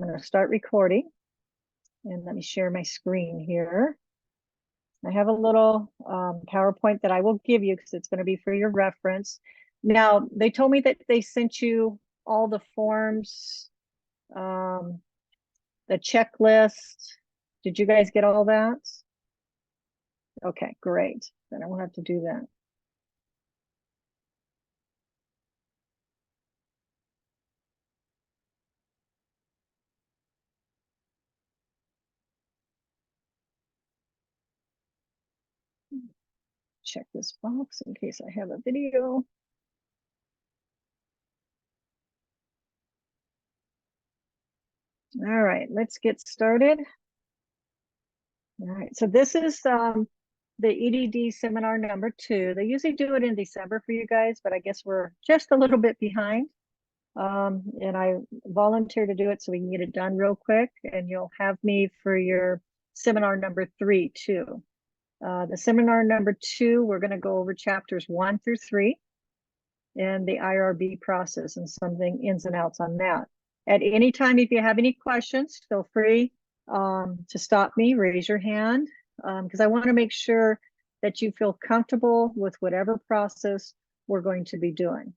I'm going to start recording, and let me share my screen here. I have a little PowerPoint that I will give you because it's going to be for your reference. Now, they told me that they sent you all the forms, the checklist. Did you guys get all that? Okay, great. Then I won't have to do that. Check this box in case I have a video. All right, let's get started. All right, so this is the EDD seminar number 2. They usually do it in December for you guys, but I guess we're just a little bit behind. And I volunteer to do it so we can get it done real quick, and you'll have me for your seminar number 3 too. The seminar number 2, we're going to go over chapters 1 through 3 and the IRB process and something ins and outs on that. At any time, if you have any questions, feel free to stop me, raise your hand, because I want to make sure that you feel comfortable with whatever process we're going to be doing.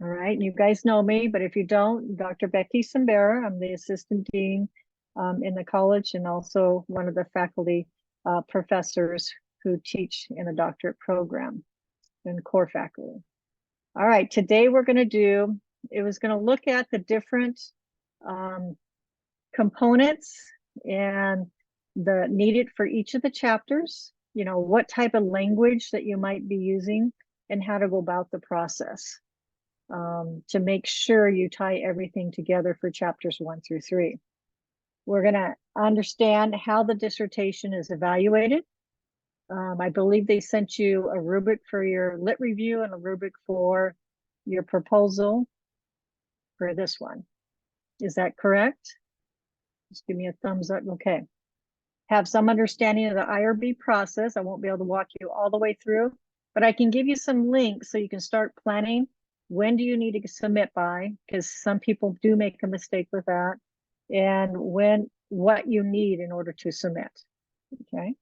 All right, you guys know me, but if you don't, Dr. Becky Sumbera, I'm the assistant dean in the college and also one of the faculty professors who teach in a doctorate program and core faculty. All right, today we're going to look at the different components and the needed for each of the chapters, you know, what type of language that you might be using and how to go about the process to make sure you tie everything together for chapters 1 through 3. We're going to understand how the dissertation is evaluated. I believe they sent you a rubric for your lit review and a rubric for your proposal for this one. Is that correct? Just give me a thumbs up. Okay. Have some understanding of the IRB process. I won't be able to walk you all the way through, but I can give you some links so you can start planning. When do you need to submit by? Because some people do make a mistake with that. And what you need in order to submit. Okay.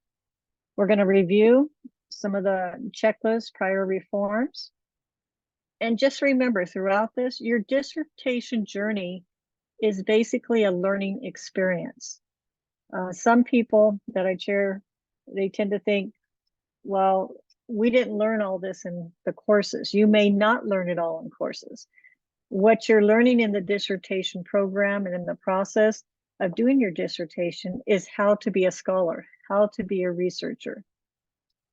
We're going to review some of the checklist priority forms. And just remember, throughout this, your dissertation journey is basically a learning experience. Some people that I chair, they tend to think, well, we didn't learn all this in the courses. You may not learn it all in courses. What you're learning in the dissertation program and in the process of doing your dissertation is how to be a scholar, how to be a researcher.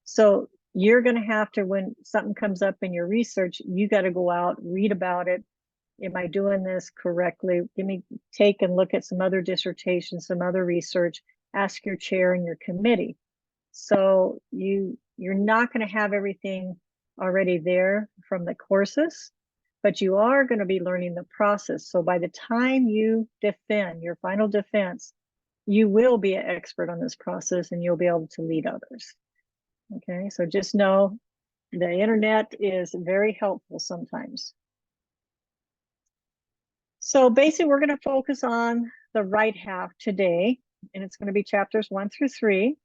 So you're going to have to, when something comes up in your research, you got to go out, read about it. Am I doing this correctly? Take and look at some other dissertations, some other research, ask your chair and your committee. So you're not going to have everything already there from the courses, but you are going to be learning the process. So by the time you defend your final defense, you will be an expert on this process and you'll be able to lead others. Okay, so just know the internet is very helpful sometimes. So basically, we're going to focus on the right half today, and it's going to be chapters 1 through 3.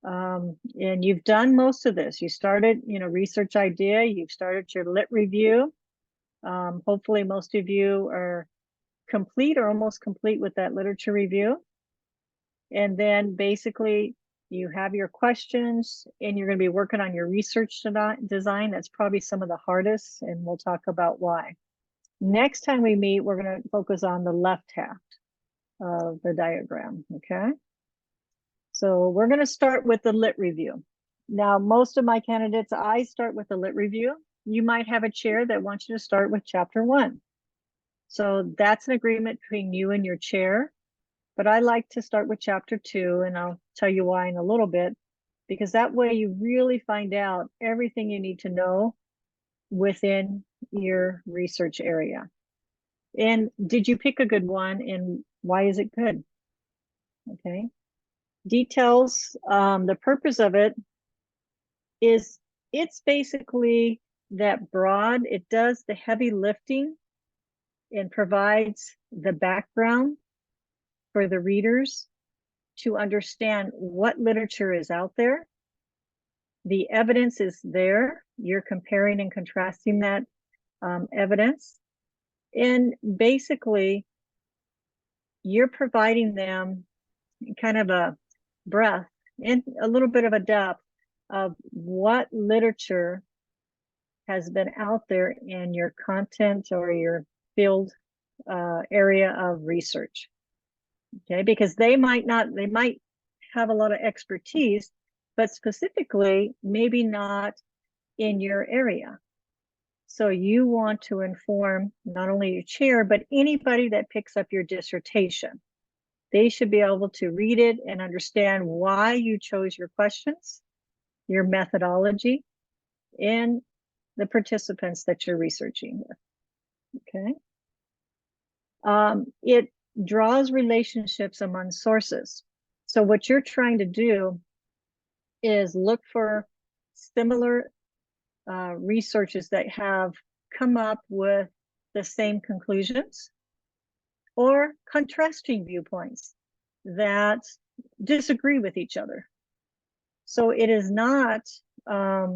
And you've done most of this. You started, research idea. You've started your lit review. Hopefully, most of you are complete or almost complete with that literature review. And then basically, you have your questions, and you're going to be working on your research design. That's probably some of the hardest, and we'll talk about why. Next time we meet, we're going to focus on the left half of the diagram, okay? So we're going to start with the lit review. Now, most of my candidates, I start with the lit review. You might have a chair that wants you to start with chapter 1. So that's an agreement between you and your chair. But I like to start with chapter 2, and I'll tell you why in a little bit, because that way you really find out everything you need to know within your research area. And did you pick a good one, and why is it good? Okay. Details, the purpose of it is it's basically that broad. It does the heavy lifting and provides the background for the readers to understand what literature is out there. The evidence is there. You're comparing and contrasting that evidence. And basically, you're providing them kind of a breadth and a little bit of a depth of what literature has been out there in your content or your field area of research. Okay, because they might have a lot of expertise, but specifically maybe not in your area. So you want to inform not only your chair, but anybody that picks up your dissertation. They should be able to read it and understand why you chose your questions, your methodology, and the participants that you're researching with. Okay. It draws relationships among sources. So what you're trying to do is look for similar researches that have come up with the same conclusions or contrasting viewpoints that disagree with each other. So it is not a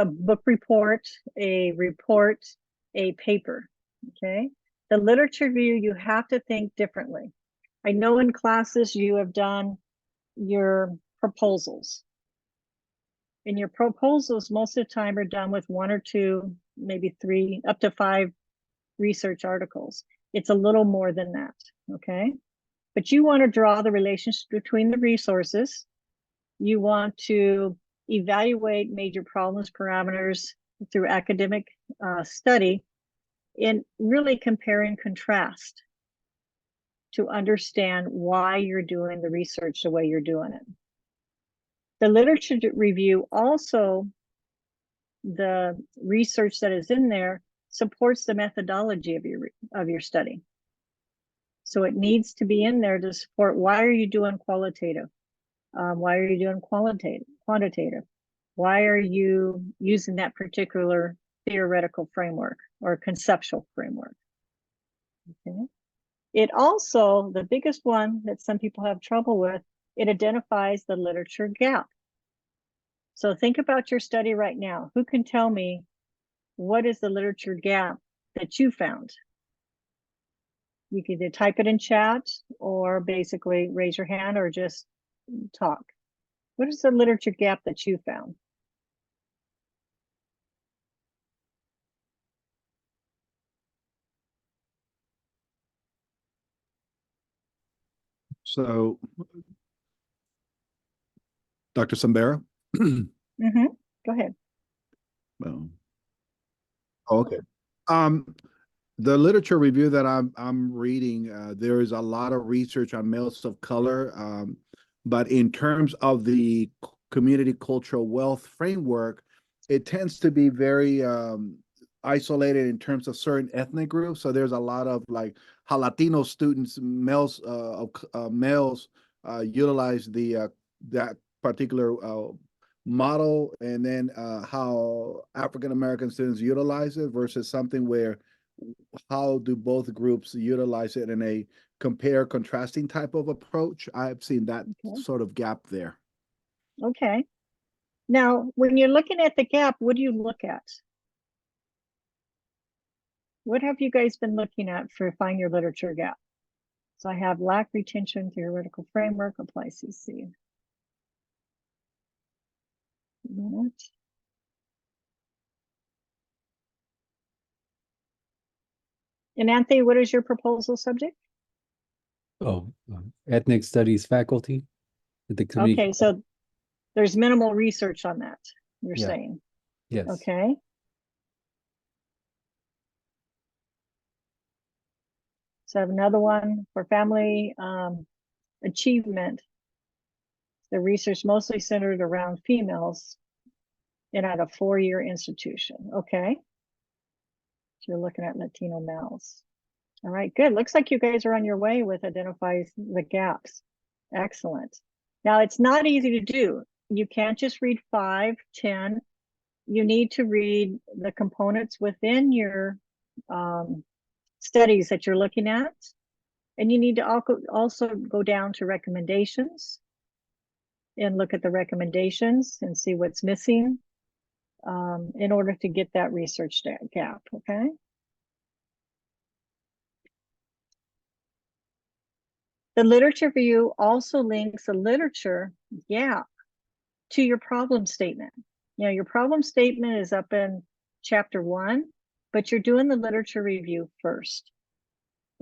book report, a paper, okay? The literature review, you have to think differently. I know in classes you have done your proposals. And your proposals most of the time are done with 1 or 2, maybe 3, up to 5 research articles. It's a little more than that, okay? But you want to draw the relationship between the resources. You want to evaluate major problems, parameters through academic study, and really compare and contrast to understand why you're doing the research the way you're doing it. The literature review also, the research that is in there supports the methodology of your study. So it needs to be in there to support why are you doing qualitative? Why are you doing quantitative? Why are you using that particular theoretical framework or conceptual framework? Okay. It also, the biggest one that some people have trouble with, it identifies the literature gap. So think about your study right now. Who can tell me what is the literature gap that you found? You can either type it in chat or basically raise your hand or just talk. What is the literature gap that you found? So, Dr. Sumbera? Mm-hmm. Go ahead. Well, okay. The literature review that I'm reading, there is a lot of research on males of color, but in terms of the community cultural wealth framework, it tends to be very isolated in terms of certain ethnic groups. So there's a lot of like how Latino students, males utilize the that particular model, and then how African American students utilize it versus something where how do both groups utilize it in a compare contrasting type of approach. I've seen that sort of gap there. Okay. Now, when you're looking at the gap, what do you look at? What have you guys been looking at for find your literature gap? So I have lack retention, theoretical framework, apply CC. And Anthony, what is your proposal subject? Oh, ethnic studies faculty at the community. Okay, so there's minimal research on that, you're saying? Yes. Okay. So I have another one for family achievement. The research mostly centered around females and at a 4-year institution. Okay. So you're looking at Latino males. All right, good. Looks like you guys are on your way with identifying the gaps. Excellent. Now, it's not easy to do. You can't just read 5, 10, you need to read the components within your studies that you're looking at. And you need to also go down to recommendations and look at the recommendations and see what's missing in order to get that research gap, okay? The literature review also links a literature gap to your problem statement. You know, your problem statement is up in chapter 1, but you're doing the literature review first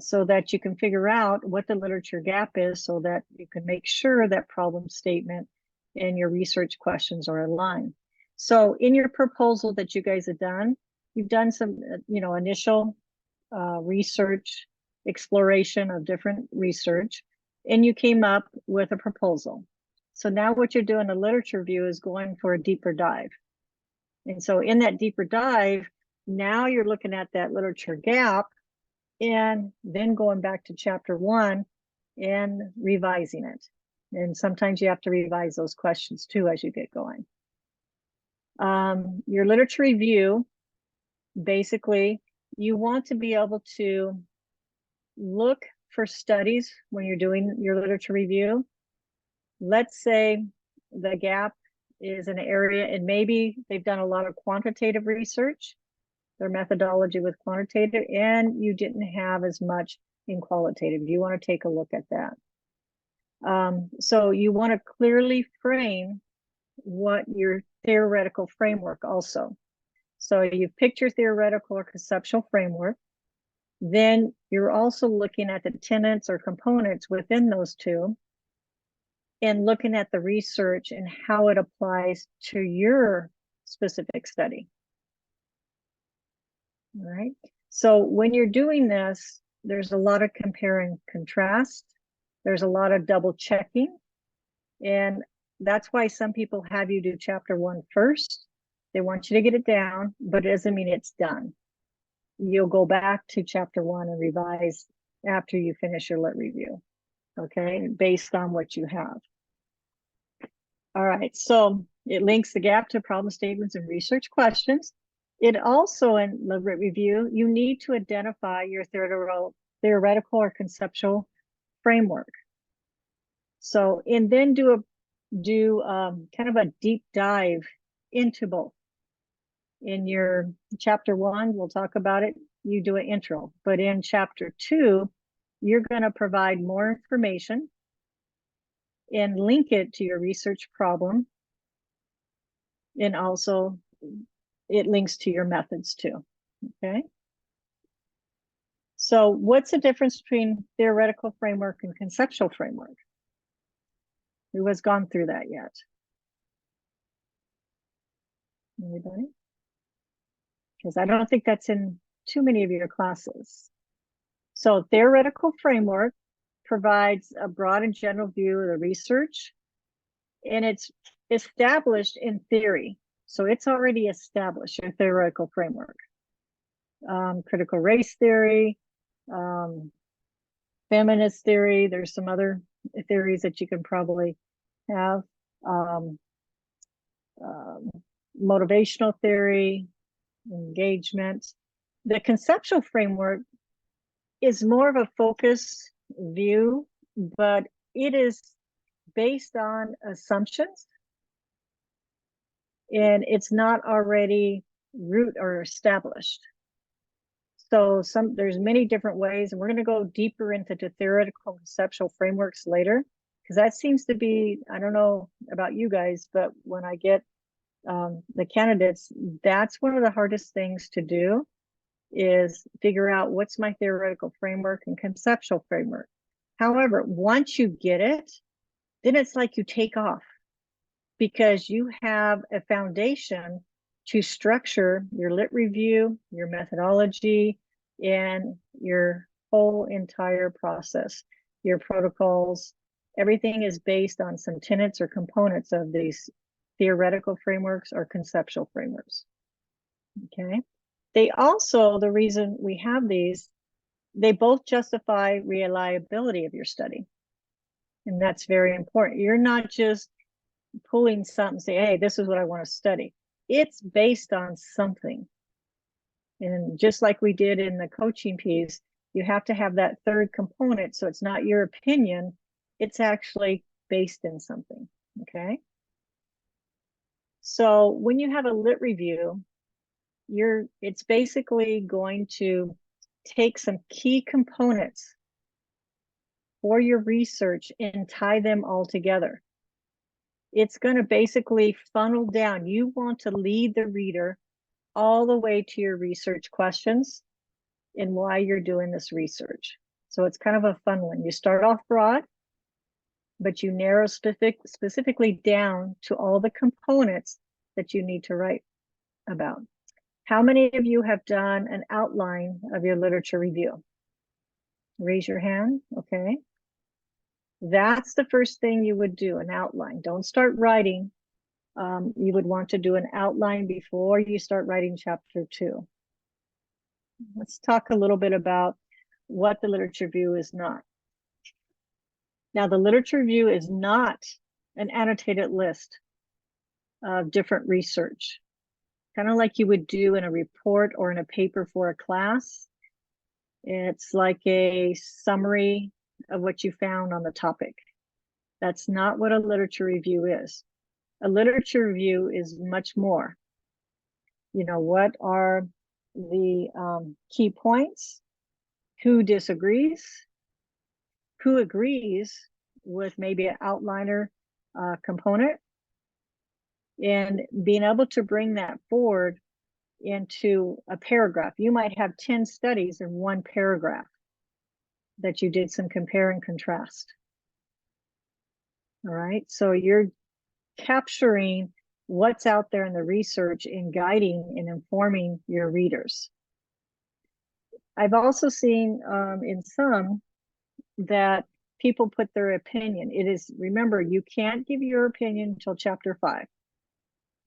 so that you can figure out what the literature gap is so that you can make sure that problem statement and your research questions are aligned. So in your proposal that you guys have done, you've done some, initial research exploration of different research, and you came up with a proposal. So now what you're doing, a literature review, is going for a deeper dive. And so in that deeper dive, now you're looking at that literature gap and then going back to chapter 1 and revising it. And sometimes you have to revise those questions too as you get going. Your literature review, basically, you want to be able to look for studies when you're doing your literature review. Let's say the gap is an area and maybe they've done a lot of quantitative research, their methodology with quantitative, and you didn't have as much in qualitative. You want to take a look at that. So you want to clearly frame what your theoretical framework also. So you've picked your theoretical or conceptual framework. Then you're also looking at the tenets or components within those two and looking at the research and how it applies to your specific study. All right. So when you're doing this, there's a lot of compare and contrast. There's a lot of double checking. And that's why some people have you do chapter 1 first. They want you to get it down, but it doesn't mean it's done. You'll go back to chapter 1 and revise after you finish your lit review, okay, based on what you have. All right, so it links the gap to problem statements and research questions. It also, in the lit review, you need to identify your theoretical or conceptual framework. So, and then do kind of a deep dive into both. In your chapter 1, we'll talk about it, you do an intro, but in chapter 2, you're going to provide more information and link it to your research problem. And also it links to your methods too, okay? So what's the difference between theoretical framework and conceptual framework? Who has gone through that yet? Anybody? Because I don't think that's in too many of your classes. So theoretical framework provides a broad and general view of the research, and it's established in theory. So it's already established, your theoretical framework. Critical race theory, feminist theory, there's some other theories that you can probably have. Motivational theory, engagement. The conceptual framework is more of a focus view, but it is based on assumptions and it's not already root or established. So there's many different ways, and we're going to go deeper into the theoretical conceptual frameworks later, because that seems to be, I don't know about you guys, but when I get the candidates, that's one of the hardest things to do, is figure out what's my theoretical framework and conceptual framework. However, once you get it, then it's like you take off, because you have a foundation to structure your lit review, your methodology, and your whole entire process, your protocols. Everything is based on some tenets or components of these theoretical frameworks or conceptual frameworks. Okay. They also, the reason we have these, they both justify reliability of your study. And that's very important. You're not just pulling something and say, hey, this is what I want to study. it's based on something. And just like we did in the coaching piece, you have to have that third component. So it's not your opinion, it's actually based in something, okay? So when you have a lit review, it's basically going to take some key components for your research and tie them all together. It's going to basically funnel down. You want to lead the reader all the way to your research questions and why you're doing this research. So it's kind of a funneling. You start off broad, but you narrow specifically down to all the components that you need to write about. How many of you have done an outline of your literature review? Raise your hand, okay. That's the first thing you would do, an outline. Don't start writing. You would want to do an outline before you start writing chapter 2. Let's talk a little bit about what the literature review is not. Now, the literature review is not an annotated list of different research, kind of like you would do in a report or in a paper for a class. It's like a summary of what you found on the topic. That's not what a literature review is. A literature review is much more. You know, what are the key points? Who disagrees? Who agrees with maybe an outliner component? And being able to bring that forward into a paragraph. You might have 10 studies in one paragraph that you did some compare and contrast. All right, so you're capturing what's out there in the research and guiding and informing your readers. I've also seen in some that people put their opinion. It is, remember, you can't give your opinion until chapter 5.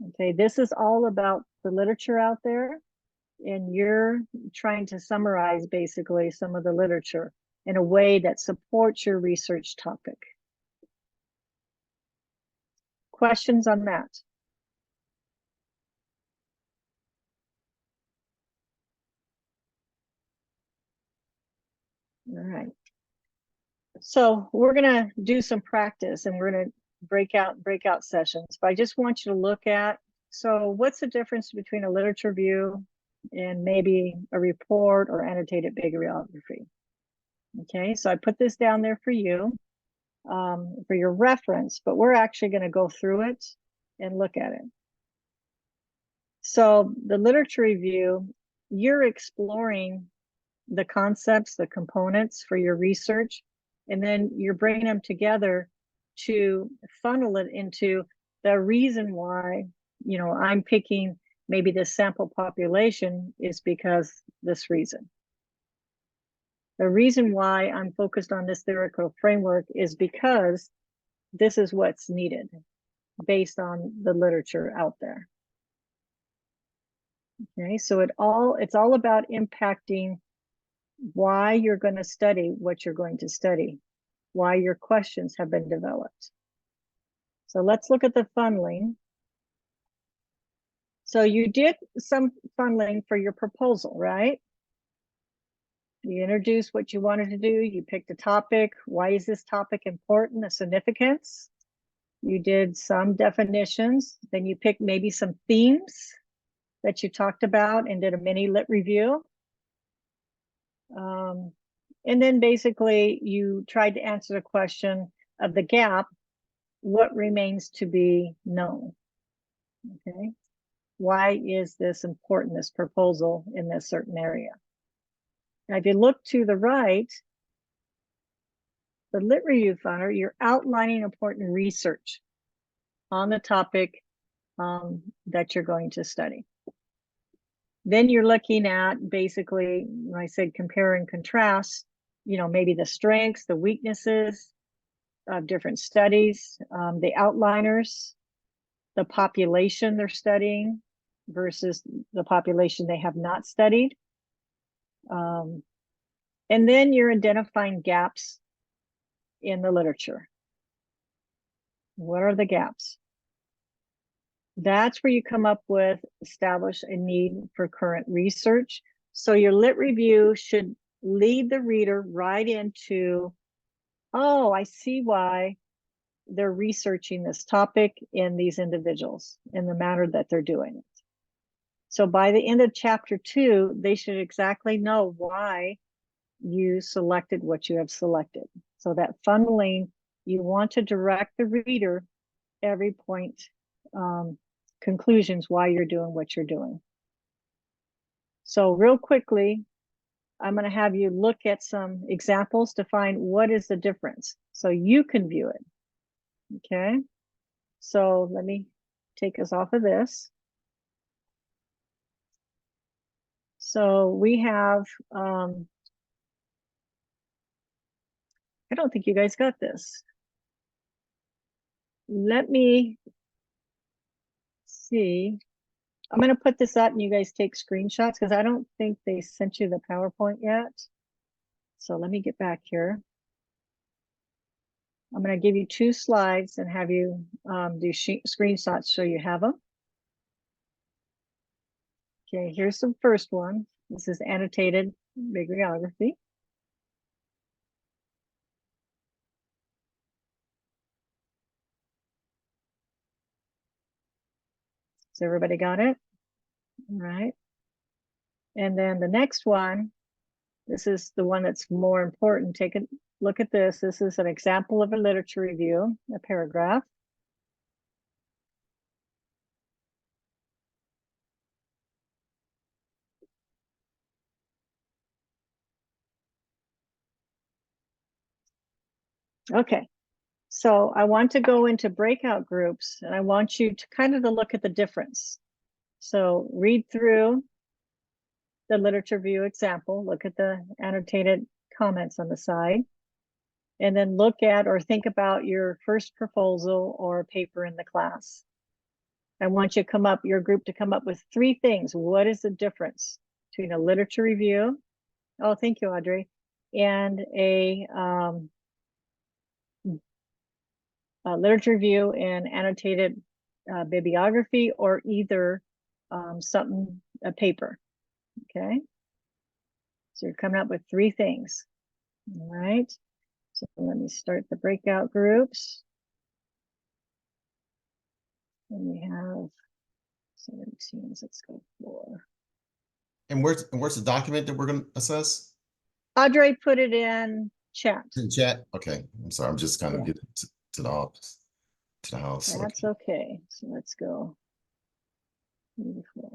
Okay, this is all about the literature out there, and you're trying to summarize basically some of the literature in a way that supports your research topic. Questions on that? All right. So we're gonna do some practice and we're gonna breakout sessions, but I just want you to look at, so what's the difference between a literature review and maybe a report or annotated bibliography? Okay, so I put this down there for you, for your reference, but we're actually gonna go through it and look at it. So the literature review, you're exploring the concepts, the components for your research, and then you're bringing them together to funnel it into the reason why, you know, I'm picking maybe the sample population is because this reason. The reason why I'm focused on this theoretical framework is because this is what's needed based on the literature out there. Okay, so it's all about impacting why you're going to study what you're going to study, why your questions have been developed. So let's look at the funneling. So you did some funneling for your proposal, right? You introduced what you wanted to do. You picked a topic. Why is this topic important? The significance. You did some definitions. Then you picked maybe some themes that you talked about and did a mini lit review. And then basically you tried to answer the question of the gap, what remains to be known? Okay, why is this important, this proposal in this certain area? Now, if you look to the right, the lit review funnel, you're outlining important research on the topic that you're going to study. Then you're looking at basically, when I said compare and contrast, you know, maybe the strengths, the weaknesses of different studies, the outliners, the population they're studying versus the population they have not studied. And then you're identifying gaps in the literature. What are the gaps? That's where you come up with establish a need for current research. So your lit review should lead the reader right into, oh, I see why they're researching this topic in these individuals in the manner that they're doing it. So by the end of chapter 2, they should exactly know why you selected what you have selected. So that funneling, you want to direct the reader every point, conclusions, why you're doing what you're doing. So real quickly, I'm going to have you look at some examples to find what is the difference so you can view it. Okay, so let me take us off of this. So we have, I don't think you guys got this. Let me see. I'm going to put this up and you guys take screenshots because I don't think they sent you the PowerPoint yet. So let me get back here. I'm going to give you 2 slides and have you do screenshots so you have them. Okay, here's the first one. This is annotated bibliography. So everybody got it? All right. And then the next one, this is the one that's more important. Take a look at this. This is an example of a literature review, a paragraph. Okay, so I want to go into breakout groups and I want you to kind of look at the difference. So read through the literature review example, look at the annotated comments on the side, and then look at or think about your first proposal or paper in the class. I want you to come up, your group to come up with 3 things. What is the difference between a literature review? Oh, thank you, Audrey. And a literature review and annotated bibliography, or either a paper. Okay. So you're coming up with 3 things. All right. So let me start the breakout groups. And we have 17, let's go 4. And where's the document that we're going to assess? Audrey put it in chat. In chat? Okay. I'm sorry. I'm just kind of getting to the office, to the house. That's okay. So let's go. 4.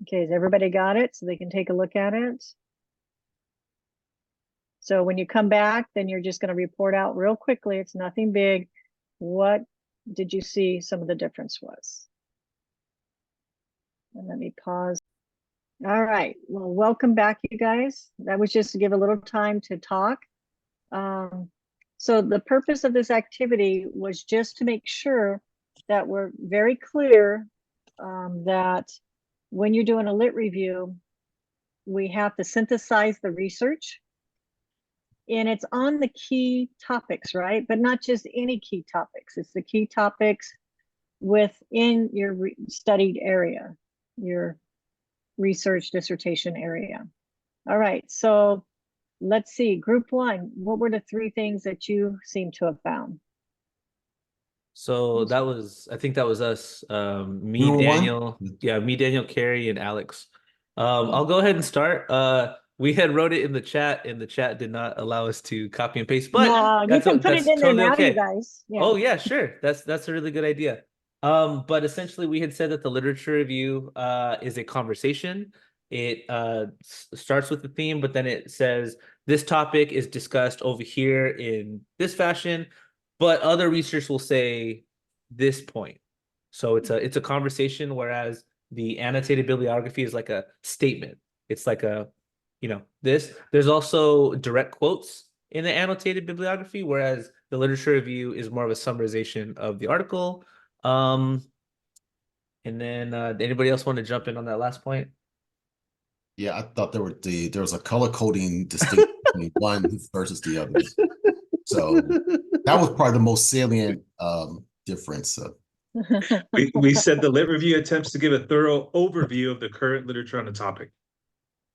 Okay, has everybody got it so they can take a look at it? So when you come back, then you're just going to report out real quickly. It's nothing big. What did you see some of the difference was? And let me pause. All right. Well, welcome back, you guys. That was just to give a little time to talk. So the purpose of this activity was just to make sure that we're very clear that when you're doing a lit review, we have to synthesize the research. And it's on the key topics, right? But not just any key topics. It's the key topics within your studied area, your research dissertation area. All right, so let's see. Group 1, what were the 3 things that you seem to have found? So that was, I think that was us. Me, Number Daniel. 1? Yeah, me, Daniel, Carrie, and Alex. I'll go ahead and start. We had wrote it in the chat, and the chat did not allow us to copy and paste, but No, you can put it in there now, you guys. Yeah. Oh yeah, sure. That's a really good idea. But essentially we had said that the literature review is a conversation. It starts with the theme, but then it says this topic is discussed over here in this fashion, but other research will say this point. So it's a conversation, whereas the annotated bibliography is like a statement. It's like a, this. There's also direct quotes in the annotated bibliography, whereas the literature review is more of a summarization of the article. And then anybody else want to jump in on that last point? Yeah, I thought there was a color coding distinction between one versus the others. So that was probably the most salient difference. We said the lit review attempts to give a thorough overview of the current literature on the topic.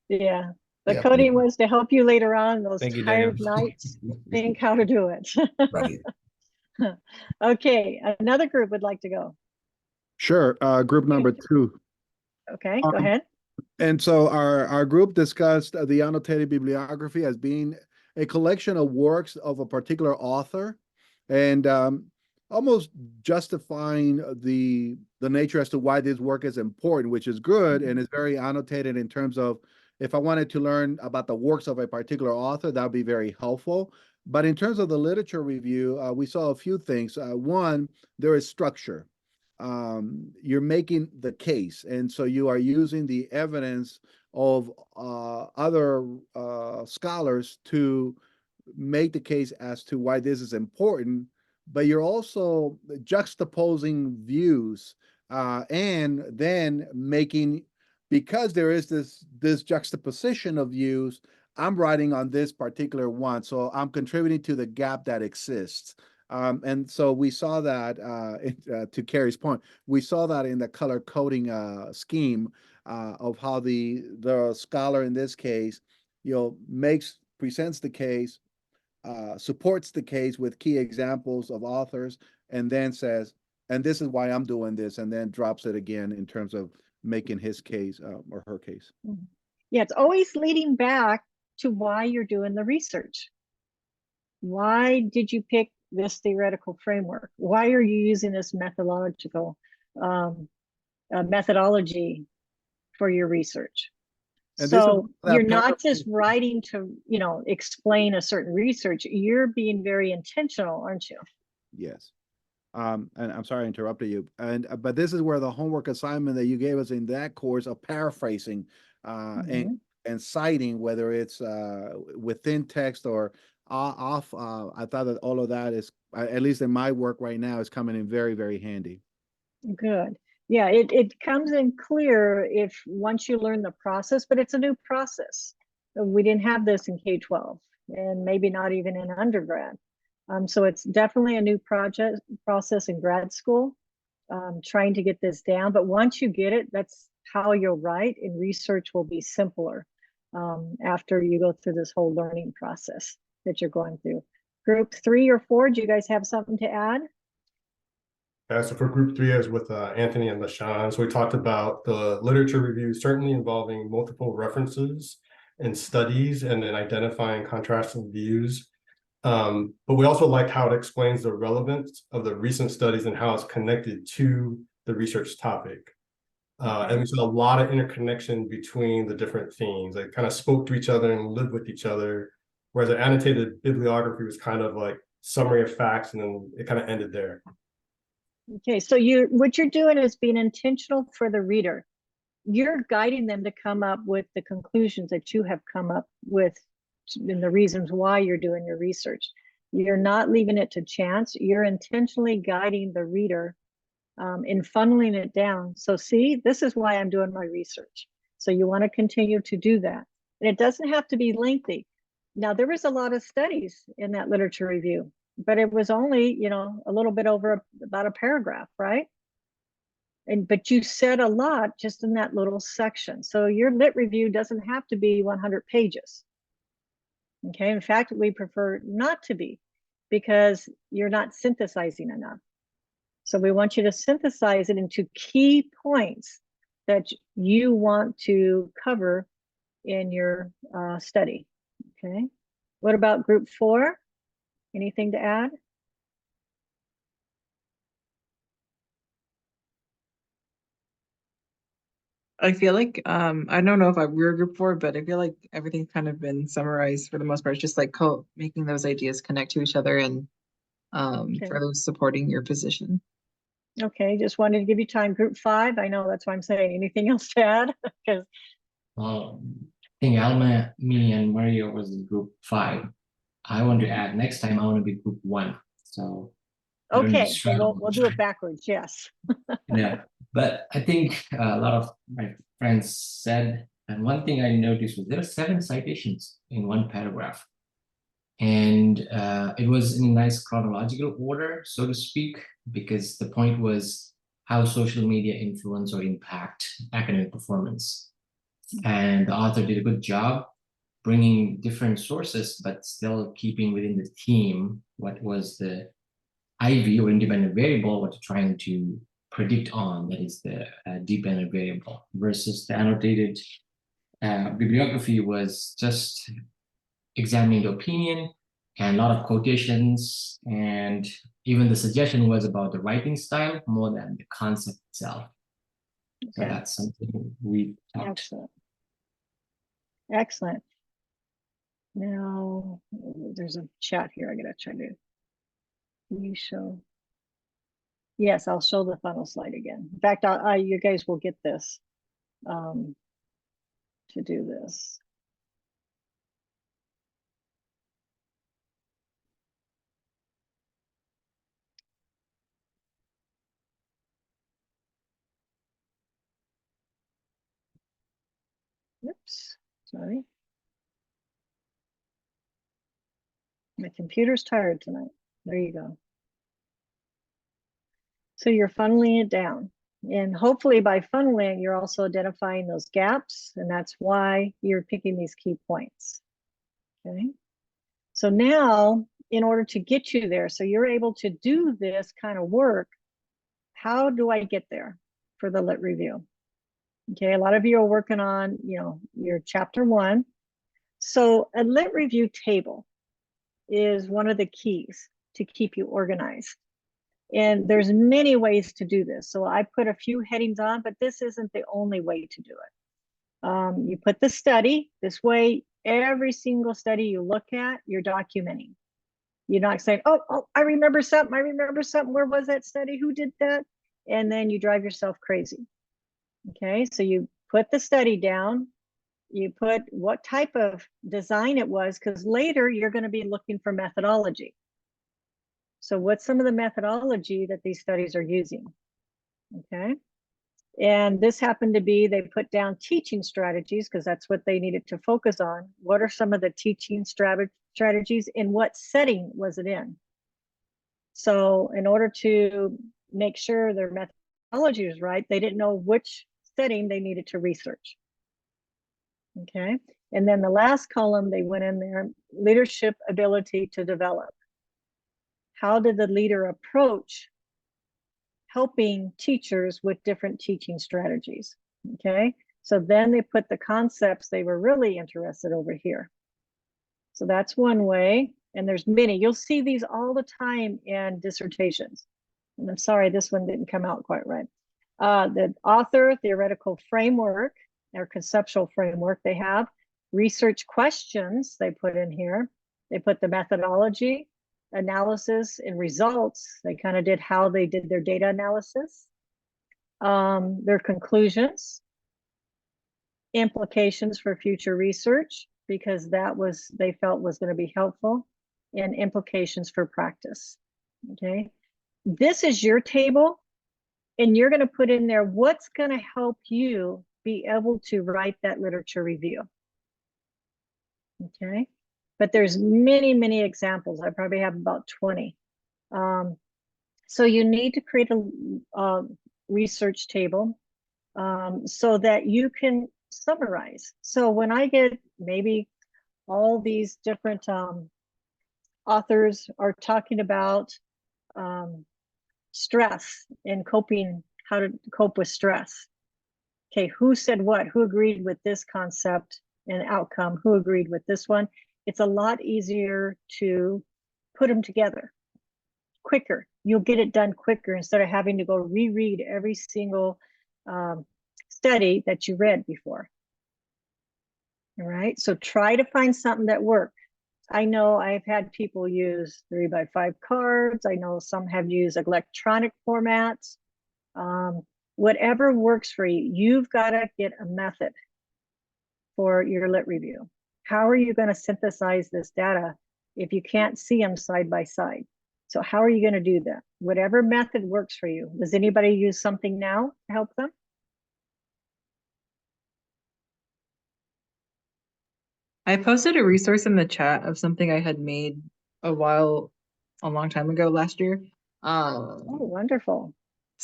Yeah, the Yeah, coding was to help you later on, those Thank you, Daniel. tired nights, think how to do it. right. Okay, another group would like to go. Sure. Group number 2. Okay, go Um, ahead. And so our group discussed the annotated bibliography as being a collection of works of a particular author, and almost justifying the nature as to why this work is important, which is good and is very annotated in terms of if I wanted to learn about the works of a particular author, that would be very helpful. But in terms of the literature review, we saw a few things. One, there is structure. You're making the case, and so you are using the evidence of other scholars to make the case as to why this is important, but you're also juxtaposing views, and then making, because there is this juxtaposition of views, I'm writing on this particular one, so I'm contributing to the gap that exists. And so we saw that, to Carrie's point, we saw that in the color coding scheme of how the scholar in this case, presents the case, supports the case with key examples of authors, and then says, and this is why I'm doing this, and then drops it again in terms of making his case or her case. Yeah, it's always leading back to why you're doing the research. Why did you pick this theoretical framework? Why are you using this methodological methodology for your research? And so this you're not just writing to, explain a certain research. You're being very intentional, aren't you? Yes. And I'm sorry I interrupted you. But this is where the homework assignment that you gave us in that course of paraphrasing and citing, whether it's within text or off, I thought that all of that is, at least in my work right now, is coming in very, very handy. Good. Yeah, it comes in clear if once you learn the process, but it's a new process. We didn't have this in K-12 and maybe not even in undergrad. So it's definitely a new process in grad school, trying to get this down. But once you get it, that's how you'll write, and research will be simpler after you go through this whole learning process that you're going through. Group 3 or 4, do you guys have something to add? So for group 3, I was with Anthony and LaShawn. So we talked about the literature review, certainly involving multiple references and studies, and then identifying contrasting views. But we also liked how it explains the relevance of the recent studies and how it's connected to the research topic. And we saw a lot of interconnection between the different themes. They kind of spoke to each other and lived with each other, whereas the annotated bibliography was kind of like summary of facts, and then it kind of ended there. Okay, so what you're doing is being intentional for the reader. You're guiding them to come up with the conclusions that you have come up with and the reasons why you're doing your research. You're not leaving it to chance. You're intentionally guiding the reader and funneling it down. So see, this is why I'm doing my research. So you want to continue to do that. And it doesn't have to be lengthy. Now, there was a lot of studies in that literature review, but it was only, a little bit over about a paragraph, right? But you said a lot just in that little section. So your lit review doesn't have to be 100 pages. Okay, in fact, we prefer not to be, because you're not synthesizing enough. So we want you to synthesize it into key points that you want to cover in your study. Okay, what about group 4? Anything to add? I feel like I don't know if we're group 4, but I feel like everything's kind of been summarized for the most part. It's just like making those ideas connect to each other and further supporting your position. Okay, just wanted to give you time. Group 5, I know that's why I'm saying. Anything else to add? Because I think Alma, me, and Mario was in group 5. I want to add next time I want to be group 1. So okay, so we'll do it backwards. Yes. Yeah, but I think a lot of my friends said, and one thing I noticed was there are 7 citations in one paragraph, and it was in a nice chronological order, so to speak, because the point was how social media influence or impact academic performance. And the author did a good job bringing different sources, but still keeping within the theme what was the IV or independent variable, what they're trying to predict on, that is the dependent variable, versus the annotated bibliography was just examining the opinion and a lot of quotations, and even the suggestion was about the writing style more than the concept itself. So Okay. that's something we talked. Excellent. Excellent. Now, there's a chat here. I gotta try to show. Yes, I'll show the funnel slide again. In fact, you guys will get this to do this. Oops, sorry. My computer's tired tonight. There you go. So you're funneling it down. And hopefully by funneling, you're also identifying those gaps. And that's why you're picking these key points. Okay. So now, in order to get you there, so you're able to do this kind of work, how do I get there for the lit review? Okay, a lot of you are working on, your chapter 1. So a lit review table is one of the keys to keep you organized. And there's many ways to do this. So I put a few headings on, but this isn't the only way to do it. You put the study. This way, every single study you look at, you're documenting. You're not saying, oh, I remember something. Where was that study? Who did that? And then you drive yourself crazy. Okay, so you put the study down. You put what type of design it was, because later you're going to be looking for methodology. So what's some of the methodology that these studies are using? Okay. And this happened to be, they put down teaching strategies because that's what they needed to focus on. What are some of the teaching strategies, and what setting was it in? So in order to make sure their methodology was right, they didn't know which setting they needed to research. Okay. And then the last column, they went in there, leadership ability to develop. How did the leader approach helping teachers with different teaching strategies? Okay, so then they put the concepts they were really interested over here. So that's one way, and there's many. You'll see these all the time in dissertations. And I'm sorry, this one didn't come out quite right. The author theoretical framework or conceptual framework they have, research questions they put in here. They put the methodology, analysis, and results. They kind of did how they did their data analysis, their conclusions, implications for future research, because that was, they felt was going to be helpful, and implications for practice. Okay, this is your table, and you're going to put in there what's going to help you be able to write that literature review. Okay, but there's many, many examples. I probably have about 20. So you need to create a research table so that you can summarize. So when I get maybe all these different authors are talking about stress and coping, how to cope with stress. Okay, who said what? Who agreed with this concept and outcome? Who agreed with this one? It's a lot easier to put them together quicker. You'll get it done quicker instead of having to go reread every single study that you read before. All right, so try to find something that works. I know I've had people use 3x5 cards. I know some have used electronic formats. Whatever works for you, you've got to get a method for your lit review. How are you going to synthesize this data if you can't see them side by side? So how are you going to do that? Whatever method works for you. Does anybody use something now to help them? I posted a resource in the chat of something I had made a long time ago last year. Oh, wonderful.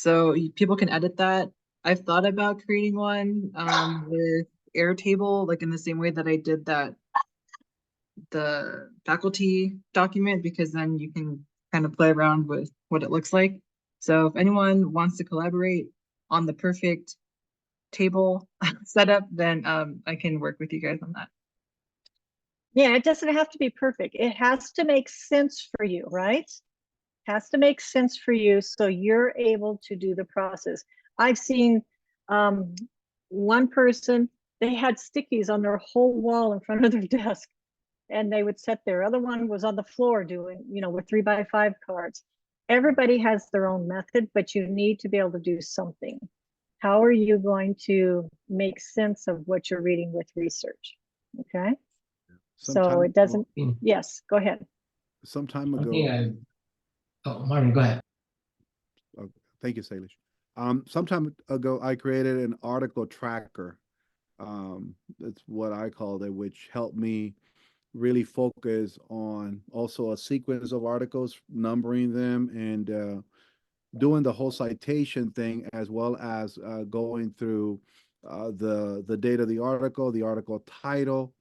So people can edit that. I've thought about creating one with Airtable, like in the same way that I did the faculty document, because then you can kind of play around with what it looks like. So if anyone wants to collaborate on the perfect table setup, then I can work with you guys on that. Yeah, it doesn't have to be perfect. It has to make sense for you, right? It has to make sense for you so you're able to do the process. I've seen one person, they had stickies on their whole wall in front of their desk, and they would sit there. Other one was on the floor doing, with 3x5 cards. Everybody has their own method, but you need to be able to do something. How are you going to make sense of what you're reading with research? Okay. So it doesn't, yes, go ahead. Some time ago. Oh, Marvin, go ahead. Thank you, Salish. Some time ago, I created an article tracker. That's what I called it, which helped me really focus on also a sequence of articles, numbering them, and doing the whole citation thing, as well as going through the date of the article title,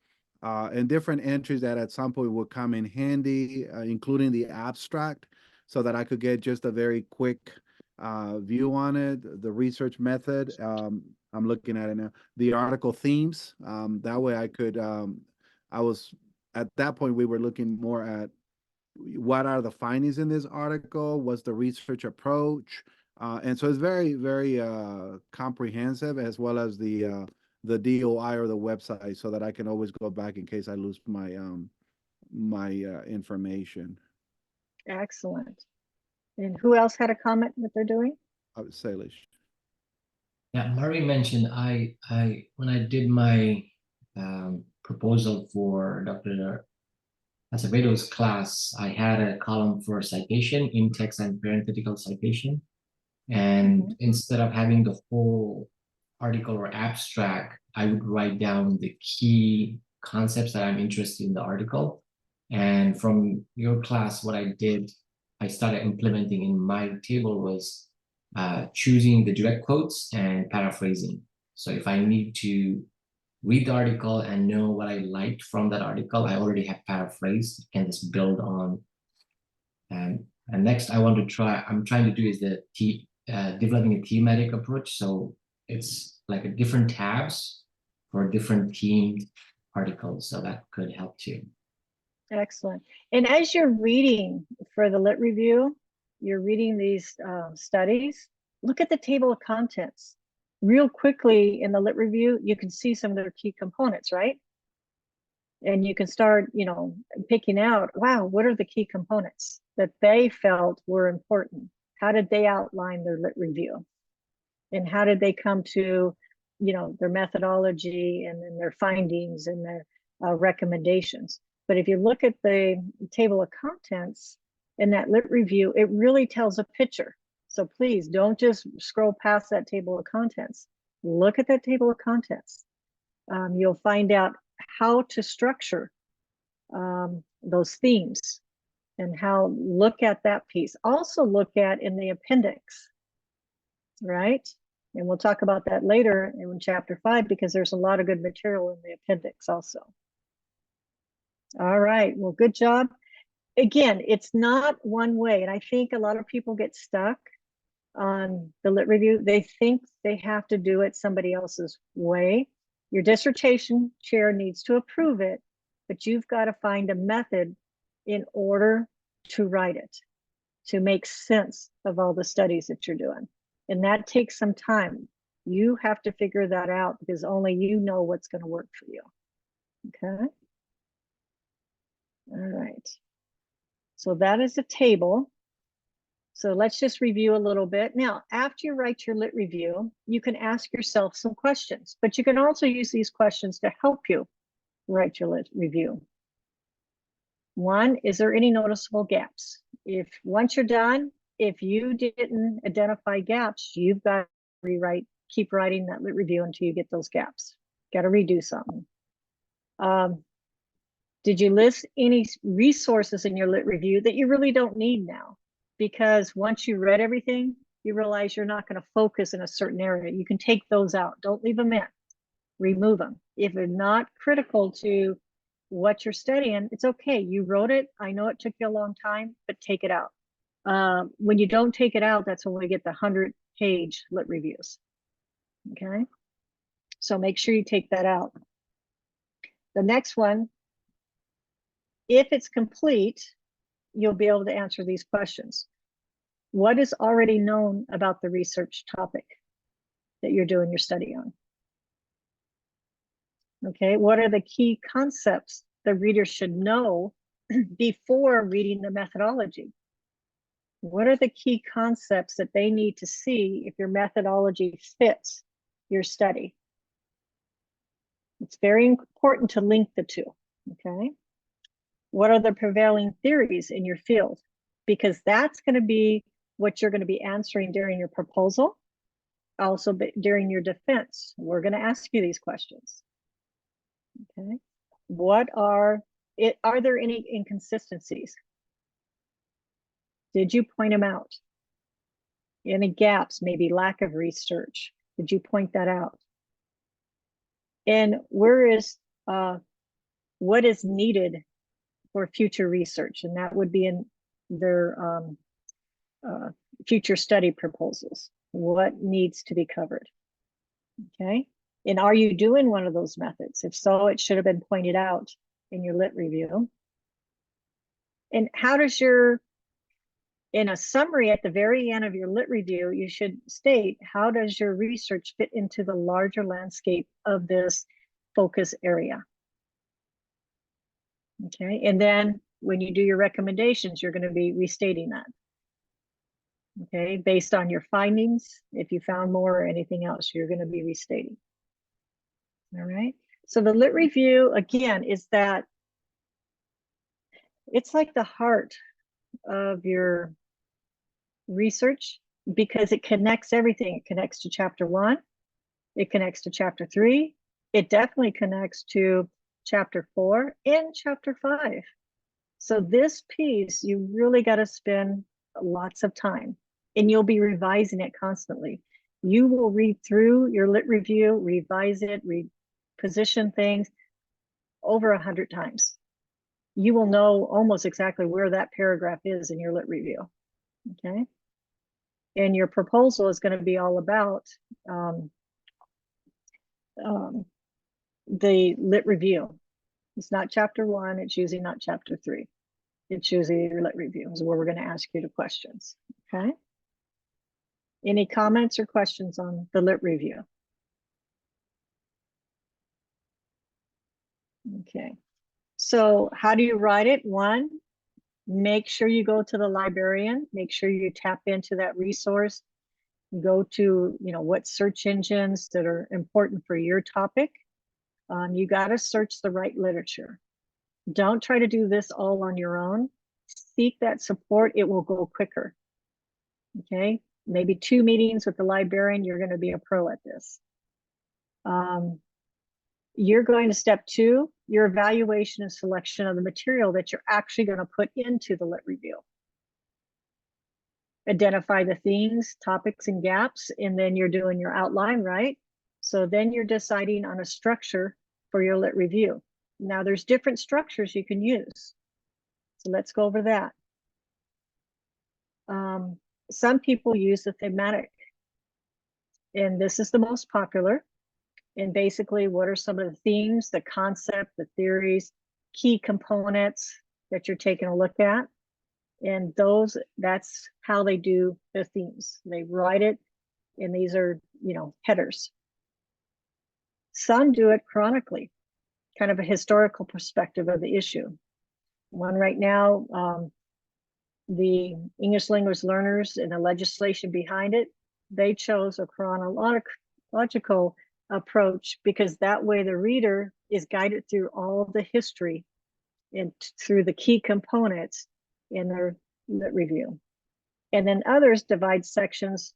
and different entries that at some point would come in handy, including the abstract, so that I could get just a very quick view on it. The research method, I'm looking at it now. The article themes, that way I could, I was, at that point, we were looking more at what are the findings in this article, what's the research approach, and so it's very, very comprehensive, as well as the DOI or the website, so that I can always go back in case I lose my information. Excellent. And who else had a comment that they're doing? Salish. Yeah, Murray mentioned I when I did my proposal for Dr. Acevedo's class, I had a column for citation, in-text and parenthetical citation. And instead of having the whole article or abstract, I would write down the key concepts that I'm interested in the article. And from your class, what I did, I started implementing in my table was choosing the direct quotes and paraphrasing. So if I need to read the article and know what I liked from that article, I already have paraphrased and just build on. And next I'm trying to do is developing a thematic approach. So it's like a different tabs for different themed articles. So that could help too. Excellent. And as you're reading for the lit review, you're reading these studies, look at the table of contents. Real quickly in the lit review, you can see some of their key components, right? And you can start, picking out, wow, what are the key components that they felt were important? How did they outline their lit review? And how did they come to, their methodology and then their findings and their recommendations? But if you look at the table of contents in that lit review, it really tells a picture. So please don't just scroll past that table of contents. Look at that table of contents. You'll find out how to structure those themes and look at that piece. Also look at in the appendix, right? And we'll talk about that later in chapter 5, because there's a lot of good material in the appendix also. All right, well, good job. Again, it's not one way. And I think a lot of people get stuck on the lit review. They think they have to do it somebody else's way. Your dissertation chair needs to approve it, but you've got to find a method in order to write it, to make sense of all the studies that you're doing. And that takes some time. You have to figure that out, because only you know what's going to work for you. Okay. All right. So that is a table. So let's just review a little bit. Now, after you write your lit review, you can ask yourself some questions, but you can also use these questions to help you write your lit review. One, is there any noticeable gaps? Once you're done, if you didn't identify gaps, you've got to rewrite, keep writing that lit review until you get those gaps. Got to redo something. Did you list any resources in your lit review that you really don't need now? Because once you read everything, you realize you're not going to focus in a certain area, you can take those out. Don't leave them in. Remove them. If they're not critical to what you're studying, it's okay. You wrote it. I know it took you a long time, but take it out. When you don't take it out, that's when we get the 100-page lit reviews. Okay. So make sure you take that out. The next one, if it's complete, you'll be able to answer these questions. What is already known about the research topic that you're doing your study on? Okay, what are the key concepts the reader should know before reading the methodology? What are the key concepts that they need to see if your methodology fits your study? It's very important to link the two, okay? What are the prevailing theories in your field? Because that's going to be what you're going to be answering during your proposal, also during your defense. We're going to ask you these questions. Okay. What are there any inconsistencies? Did you point them out? Any gaps, maybe lack of research? Did you point that out? And what is needed for future research? And that would be in their future study proposals. What needs to be covered? Okay. And are you doing one of those methods? If so, it should have been pointed out in your lit review. And how does in a summary at the very end of your lit review, you should state, how does your research fit into the larger landscape of this focus area? Okay, and then when you do your recommendations, you're going to be restating that. Okay, based on your findings, if you found more or anything else, you're going to be restating. All right, so the lit review, again, is that it's like the heart of your research because it connects everything. It connects to chapter 1, it connects to chapter 3, it definitely connects to chapter 4 and chapter 5. So this piece, you really got to spend lots of time, and you'll be revising it constantly. You will read through your lit review, revise it, reposition things over 100 times. You will know almost exactly where that paragraph is in your lit review. Okay. And your proposal is going to be all about the lit review. It's not chapter 1. It's usually not chapter 3. It's usually your lit review is where we're going to ask you the questions. Okay. Any comments or questions on the lit review? Okay. So how do you write it? 1, make sure you go to the librarian. Make sure you tap into that resource. Go to, what search engines that are important for your topic. You got to search the right literature. Don't try to do this all on your own. Seek that support. It will go quicker. Okay. Maybe 2 meetings with the librarian, you're going to be a pro at this. You're going to step 2, your evaluation and selection of the material that you're actually going to put into the lit review. Identify the themes, topics, and gaps, and then you're doing your outline, right? So then you're deciding on a structure for your lit review. Now there's different structures you can use. So let's go over that. Some people use the thematic, and this is the most popular. And basically, what are some of the themes, the concept, the theories, key components that you're taking a look at? And that's how they do the themes. They write it, and these are, headers. Some do it chronically, kind of a historical perspective of the issue. One right now, the English language learners and the legislation behind it, they chose a chronological approach because that way the reader is guided through all the history and through the key components in their lit review. And then others divide sections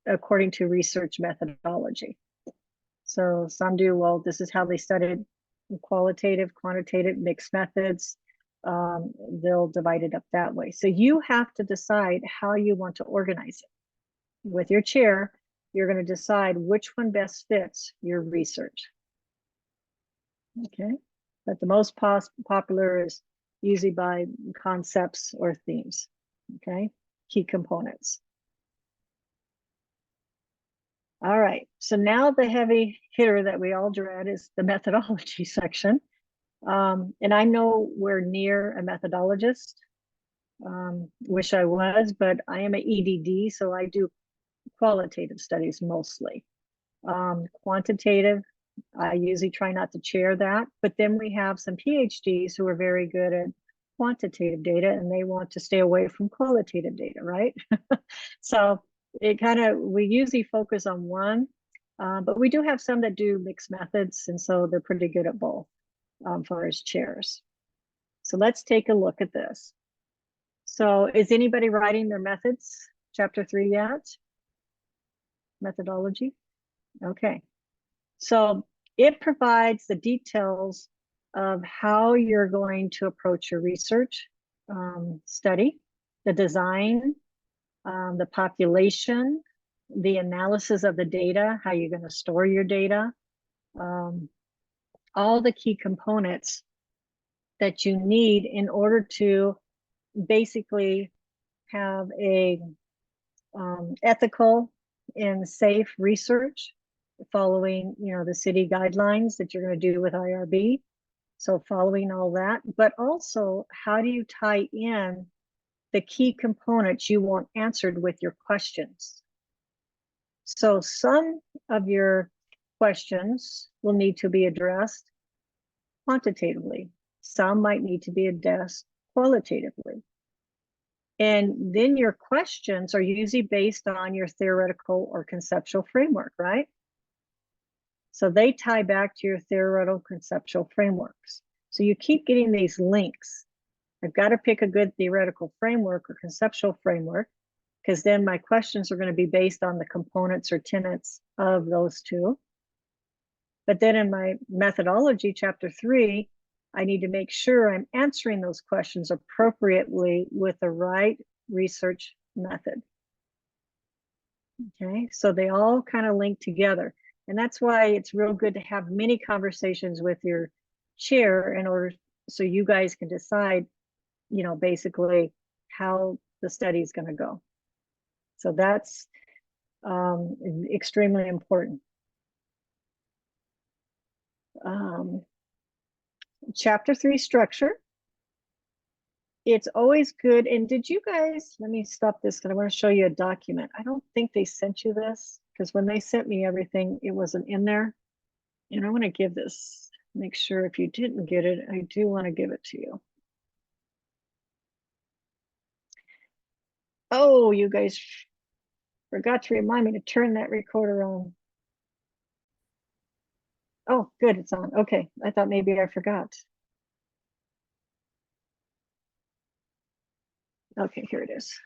according to research methodology. So some do, well, this is how they studied qualitative, quantitative, mixed methods. They'll divide it up that way. So you have to decide how you want to organize it. with your chair, you're going to decide which one best fits your research. Okay, but the most popular is usually by concepts or themes. Okay, key components. All right, so now the heavy hitter that we all dread is the methodology section. And I know we're near a methodologist. Wish I was, but I am an EDD, so I do qualitative studies mostly. Quantitative, I usually try not to chair that, but then we have some PhDs who are very good at quantitative data and they want to stay away from qualitative data, right? So it kind of, we usually focus on one, but we do have some that do mixed methods, and so they're pretty good at both for as chairs. So let's take a look at this. So is anybody writing their methods, chapter 3 yet? Methodology? Okay. So it provides the details of how you're going to approach your research study, the design, the population, the analysis of the data, how you're going to store your data, all the key components that you need in order to basically have a ethical and safe research following, you know, the city guidelines that you're going to do with IRB. So following all that, but also how do you tie in the key components you want answered with your questions? So some of your questions will need to be addressed quantitatively. Some might need to be addressed qualitatively. And then your questions are usually based on your theoretical or conceptual framework, right? So they tie back to your theoretical conceptual frameworks. So you keep getting these links. I've got to pick a good theoretical framework or conceptual framework, because then my questions are going to be based on the components or tenets of those two. But then in my methodology, chapter 3, I need to make sure I'm answering those questions appropriately with the right research method. Okay, so they all kind of link together. And that's why it's real good to have many conversations with your chair in order so you guys can decide, you know, basically how the study is going to go. So that's extremely important. Chapter 3 structure. It's always good. And did you guys, let me stop this because I want to show you a document. I don't think they sent you this, because when they sent me everything, it wasn't in there. And I want to give this, make sure if you didn't get it, I do want to give it to you. Oh, you guys forgot to remind me to turn that recorder on. Oh, good, it's on. Okay, I thought maybe I forgot. Okay, here it is.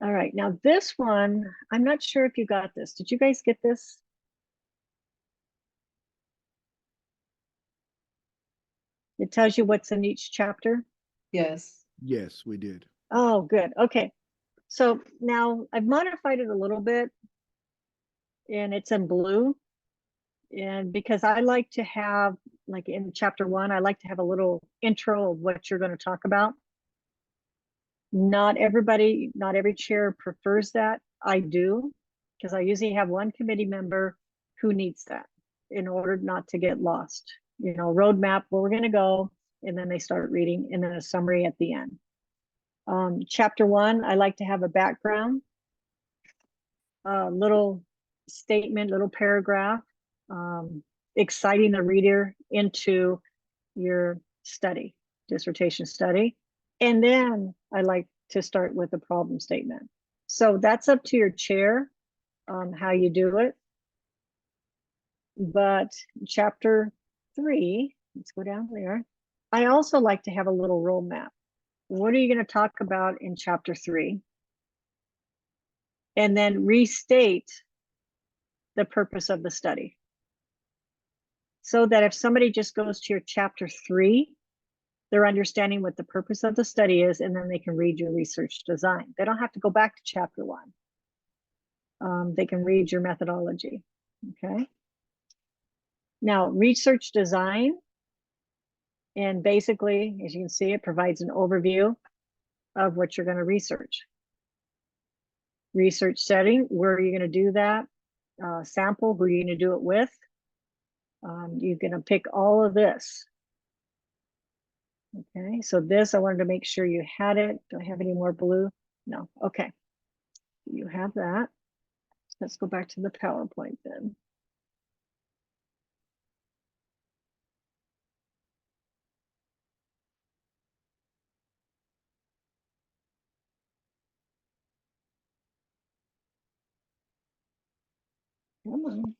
All right, now this one, I'm not sure if you got this. Did you guys get this? It tells you what's in each chapter. Yes. Yes, we did. Oh, good. Okay. So now I've modified it a little bit and it's in blue. And because I like to have, like in chapter 1, I like to have a little intro of what you're going to talk about. Not everybody, not every chair prefers that. I do, because I usually have one committee member who needs that in order not to get lost. You know, roadmap, where we're going to go, and then they start reading, and then a summary at the end. Chapter 1, I like to have a background, a little statement, little paragraph, exciting the reader into your study, dissertation study. And then I like to start with a problem statement. So that's up to your chair, how you do it. But chapter 3, let's go down there. I also like to have a little roadmap. What are you going to talk about in chapter 3? And then restate the purpose of the study. So that if somebody just goes to your chapter 3 they're understanding what the purpose of the study is, and then they can read your research design. They don't have to go back to chapter 1. They can read your methodology, okay? Now, research design, and basically, as you can see, it provides an overview of what you're going to research. Research setting, where are you going to do that? Sample, who are you going to do it with? You're going to pick all of this. Okay, so this, I wanted to make sure you had it. Do I have any more blue? No, okay. You have that. Let's go back to the PowerPoint then. Come on.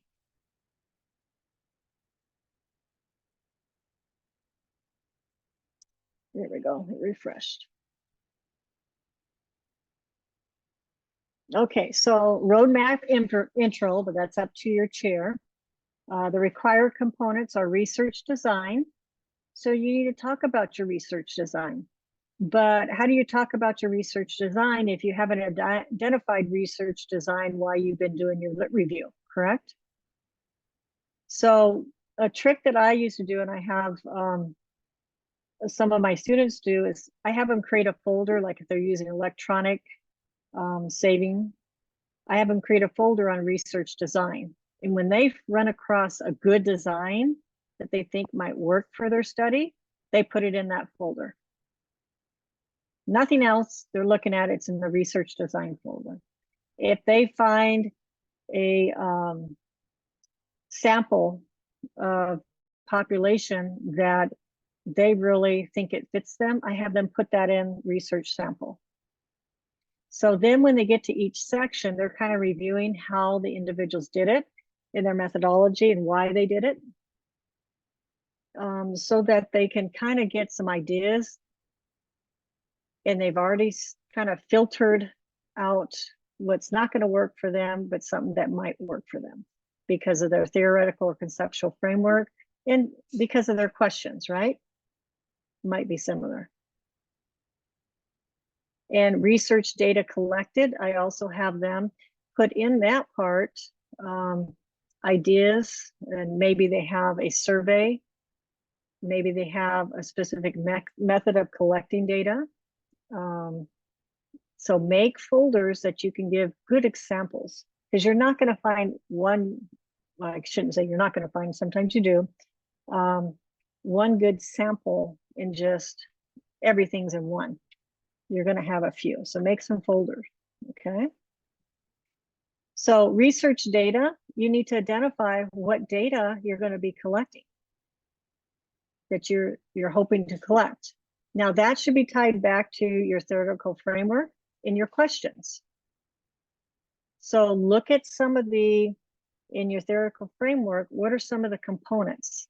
There we go, it refreshed. Okay, so roadmap intro, but that's up to your chair. The required components are research design. So you need to talk about your research design. But how do you talk about your research design if you haven't identified research design while you've been doing your lit review, correct? So a trick that I used to do, and I have some of my students do, is I have them create a folder, like if they're using electronic saving, I have them create a folder on research design. And when they run across a good design that they think might work for their study, they put it in that folder. Nothing else they're looking at, it's in the research design folder. If they find a sample of population that they really think it fits them, I have them put that in research sample. So then when they get to each section, they're kind of reviewing how the individuals did it in their methodology and why they did it, so that they can kind of get some ideas, and they've already kind of filtered out what's not going to work for them, but something that might work for them because of their theoretical or conceptual framework and because of their questions, right? Might be similar. And research data collected, I also have them put in that part ideas, and maybe they have a survey, maybe they have a specific method of collecting data. So make folders that you can give good examples, because you're not going to find one, well, I shouldn't say you're not going to find, sometimes you do, one good sample in just everything's in one. You're going to have a few, so make some folders, okay? So research data, you need to identify what data you're going to be collecting, that you're hoping to collect. Now that should be tied back to your theoretical framework in your questions. So look at some of in your theoretical framework, what are some of the components?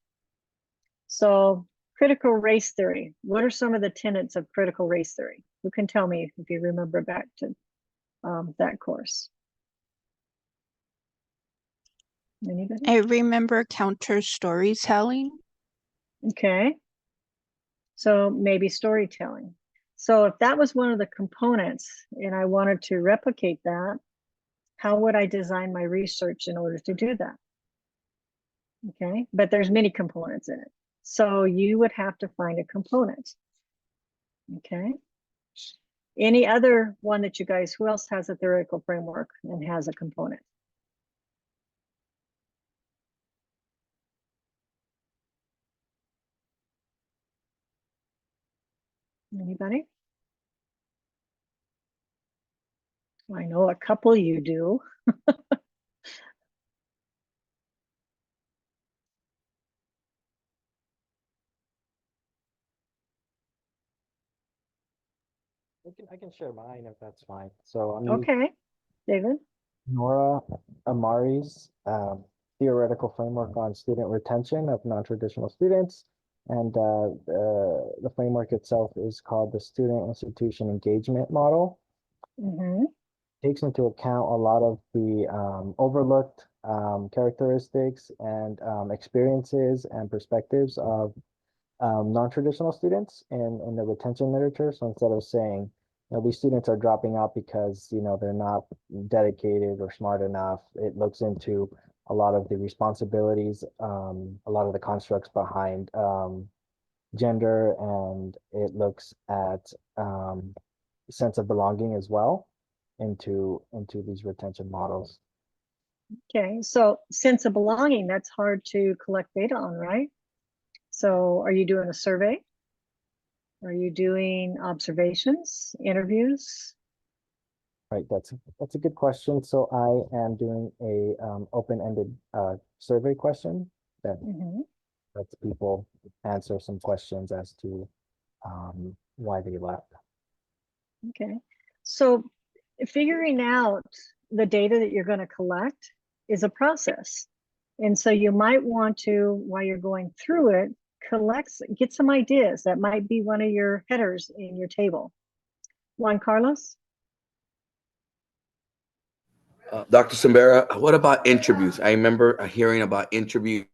So critical race theory, what are some of the tenets of critical race theory? Who can tell me if you remember back to that course? Anybody? I remember counter storytelling. Okay. So maybe storytelling. So if that was one of the components and I wanted to replicate that, how would I design my research in order to do that? Okay, but there's many components in it. So you would have to find a component. Okay. Any other one that you guys, who else has a theoretical framework and has a component? Anybody? I know a couple you do. I can share mine if that's fine. So I'm Okay, David. Nora Amari's theoretical framework on student retention of non-traditional students. And the framework itself is called the Student Institution Engagement Model. Mm-hmm. Takes into account a lot of the overlooked characteristics and experiences and perspectives of non-traditional students in the retention literature. So instead of saying, these students are dropping out because, they're not dedicated or smart enough, it looks into a lot of the responsibilities, a lot of the constructs behind gender, and it looks at sense of belonging as well into these retention models. Okay, so sense of belonging, that's hard to collect data on, right? So are you doing a survey? Are you doing observations, interviews? Right, that's a good question. So I am doing a open-ended survey question that lets people answer some questions as to why they left. Okay, so figuring out the data that you're going to collect is a process. And so you might want to, while you're going through it, get some ideas. That might be one of your headers in your table. Juan Carlos? Dr. Sumbera, what about interviews? I remember hearing about interviews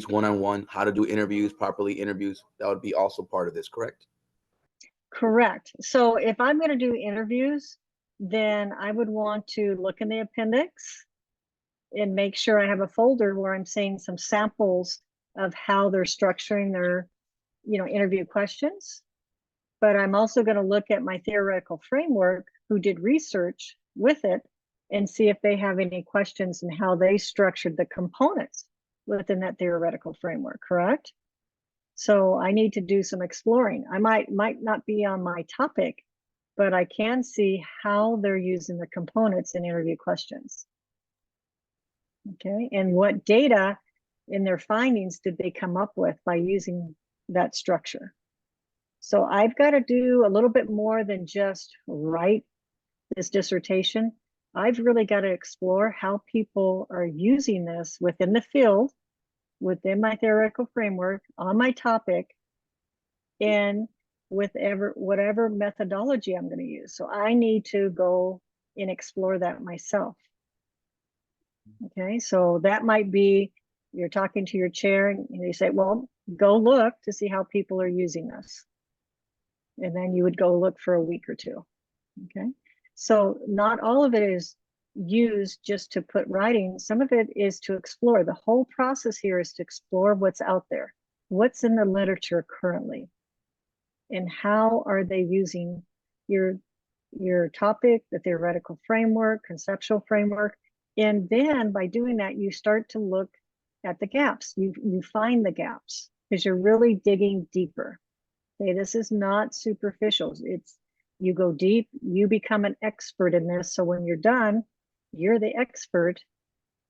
one-on-one, how to do interviews, properly interviews. That would be also part of this, correct? Correct. So if I'm going to do interviews, then I would want to look in the appendix and make sure I have a folder where I'm saying some samples of how they're structuring their, interview questions. But I'm also going to look at my theoretical framework, who did research with it, and see if they have any questions and how they structured the components within that theoretical framework, correct? So I need to do some exploring. I might not be on my topic, but I can see how they're using the components in interview questions. Okay, and what data in their findings did they come up with by using that structure? So I've got to do a little bit more than just write this dissertation. I've really got to explore how people are using this within the field, within my theoretical framework, on my topic, and with whatever methodology I'm going to use. So I need to go and explore that myself. Okay, so that might be, you're talking to your chair and you say, well, go look to see how people are using this. And then you would go look for a week or two. Okay, so not all of it is used just to put writing. Some of it is to explore. The whole process here is to explore what's out there, what's in the literature currently, and how are they using your topic, the theoretical framework, conceptual framework. And then by doing that, you start to look at the gaps. You find the gaps because you're really digging deeper. Okay, this is not superficial. You go deep, you become an expert in this. So when you're done, you're the expert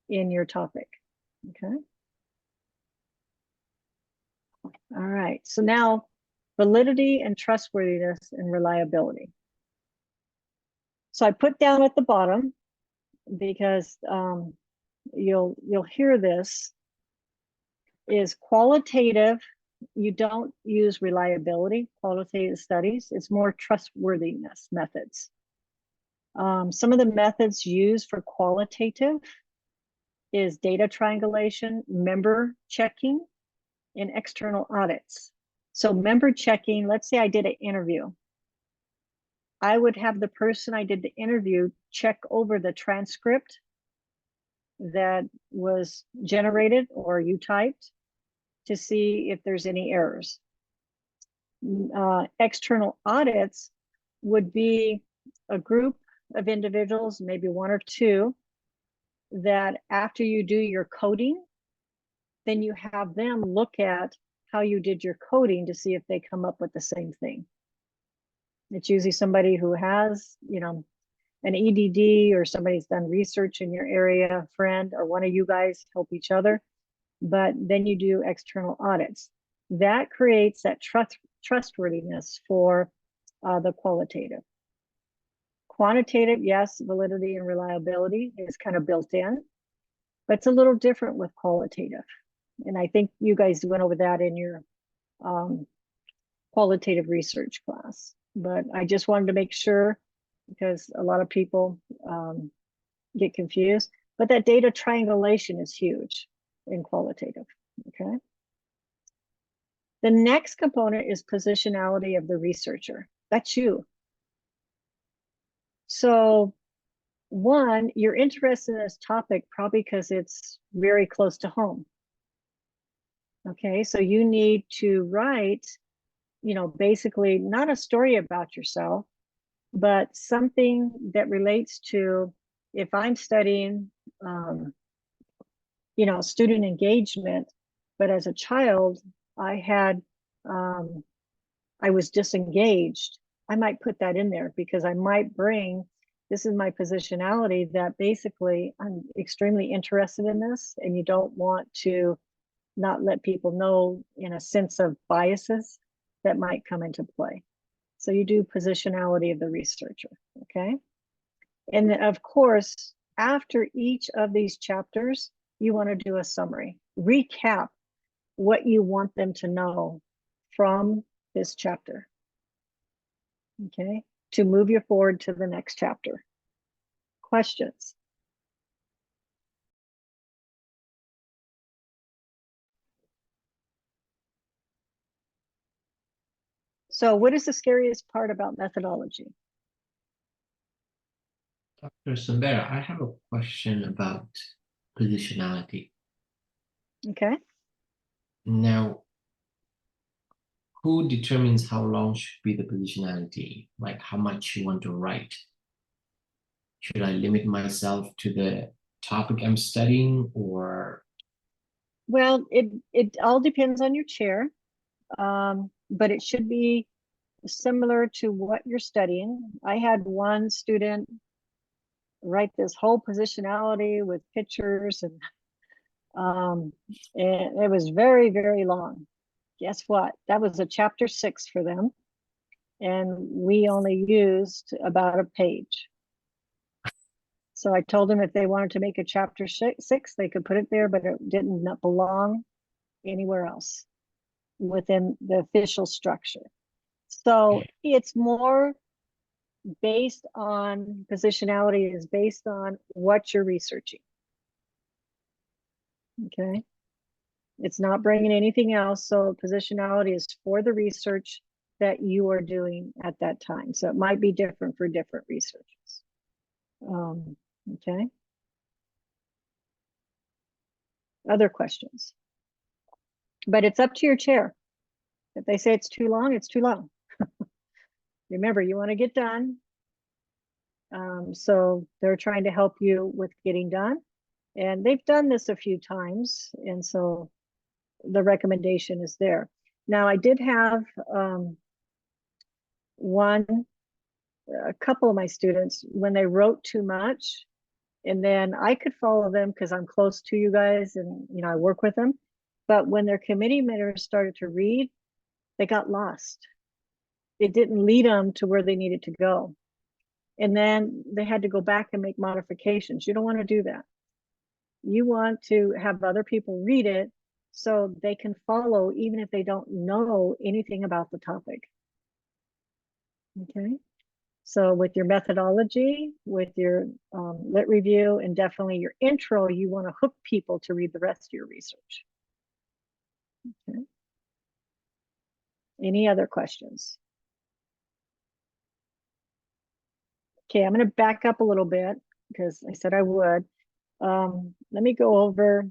in your topic. Okay. All right. So now validity and trustworthiness and reliability. So I put down at the bottom, because you'll hear this, is qualitative. You don't use reliability, qualitative studies. It's more trustworthiness methods. Some of the methods used for qualitative is data triangulation, member checking, and external audits. So member checking, let's say I did an interview. I would have the person I did the interview check over the transcript that was generated or you typed to see if there's any errors. External audits would be a group of individuals, maybe one or two, that after you do your coding, then you have them look at how you did your coding to see if they come up with the same thing. It's usually somebody who has, an EDD, or somebody's done research in your area, a friend, or one of you guys help each other. But then you do external audits. That creates that trustworthiness for the qualitative. Quantitative, yes, validity and reliability is kind of built in, but it's a little different with qualitative. And I think you guys went over that in your qualitative research class. But I just wanted to make sure, because a lot of people get confused, but that data triangulation is huge in qualitative, okay? The next component is positionality of the researcher. That's you. So one, you're interested in this topic probably because it's very close to home. Okay, so you need to write, you know, basically not a story about yourself, but something that relates to, if I'm studying, you know, student engagement, but as a child, I had, I was disengaged. I might put that in there because I might bring, this is my positionality, that basically I'm extremely interested in this, and you don't want to not let people know in a sense of biases that might come into play. So you do positionality of the researcher, okay? And then of course, after each of these chapters, you want to do a summary, recap what you want them to know from this chapter, okay? To move you forward to the next chapter. Questions? So what is the scariest part about methodology? Dr. Sumbera, I have a question about positionality. Okay. Now, who determines how long should be the positionality? Like how much you want to write? Should I limit myself to the topic I'm studying, or? Well, it all depends on your chair, but it should be similar to what you're studying. I had one student write this whole positionality with pictures, and it was very, very long. Guess what? That was a chapter 6 for them, and we only used about a page. So I told them if they wanted to make a chapter 6, they could put it there, but it didn't belong anywhere else within the official structure. So it's more based on, positionality is based on what you're researching. Okay. It's not bringing anything else. So positionality is for the research that you are doing at that time. So it might be different for different researchers. Okay. Other questions? But it's up to your chair. If they say it's too long, it's too long. Remember, you want to get done. So they're trying to help you with getting done. And they've done this a few times. And so the recommendation is there. Now, I did have a couple of my students, when they wrote too much, and then I could follow them because I'm close to you guys and, you know, I work with them. But when their committee members started to read, they got lost. It didn't lead them to where they needed to go. And then they had to go back and make modifications. You don't want to do that. You want to have other people read it so they can follow, even if they don't know anything about the topic. Okay. So with your methodology, with your lit review, and definitely your intro, you want to hook people to read the rest of your research. Okay. Any other questions? Okay, I'm going to back up a little bit because I said I would. Let me go over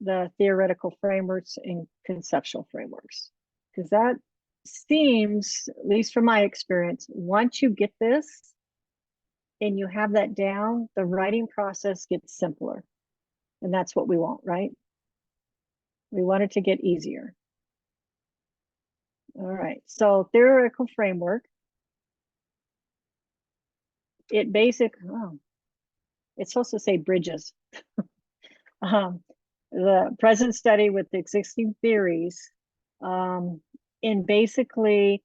the theoretical frameworks and conceptual frameworks, because that seems, at least from my experience, once you get this and you have that down, the writing process gets simpler. And that's what we want, right? We want it to get easier. All right, so theoretical framework. It's supposed to say bridges. The present study with the existing theories, and basically,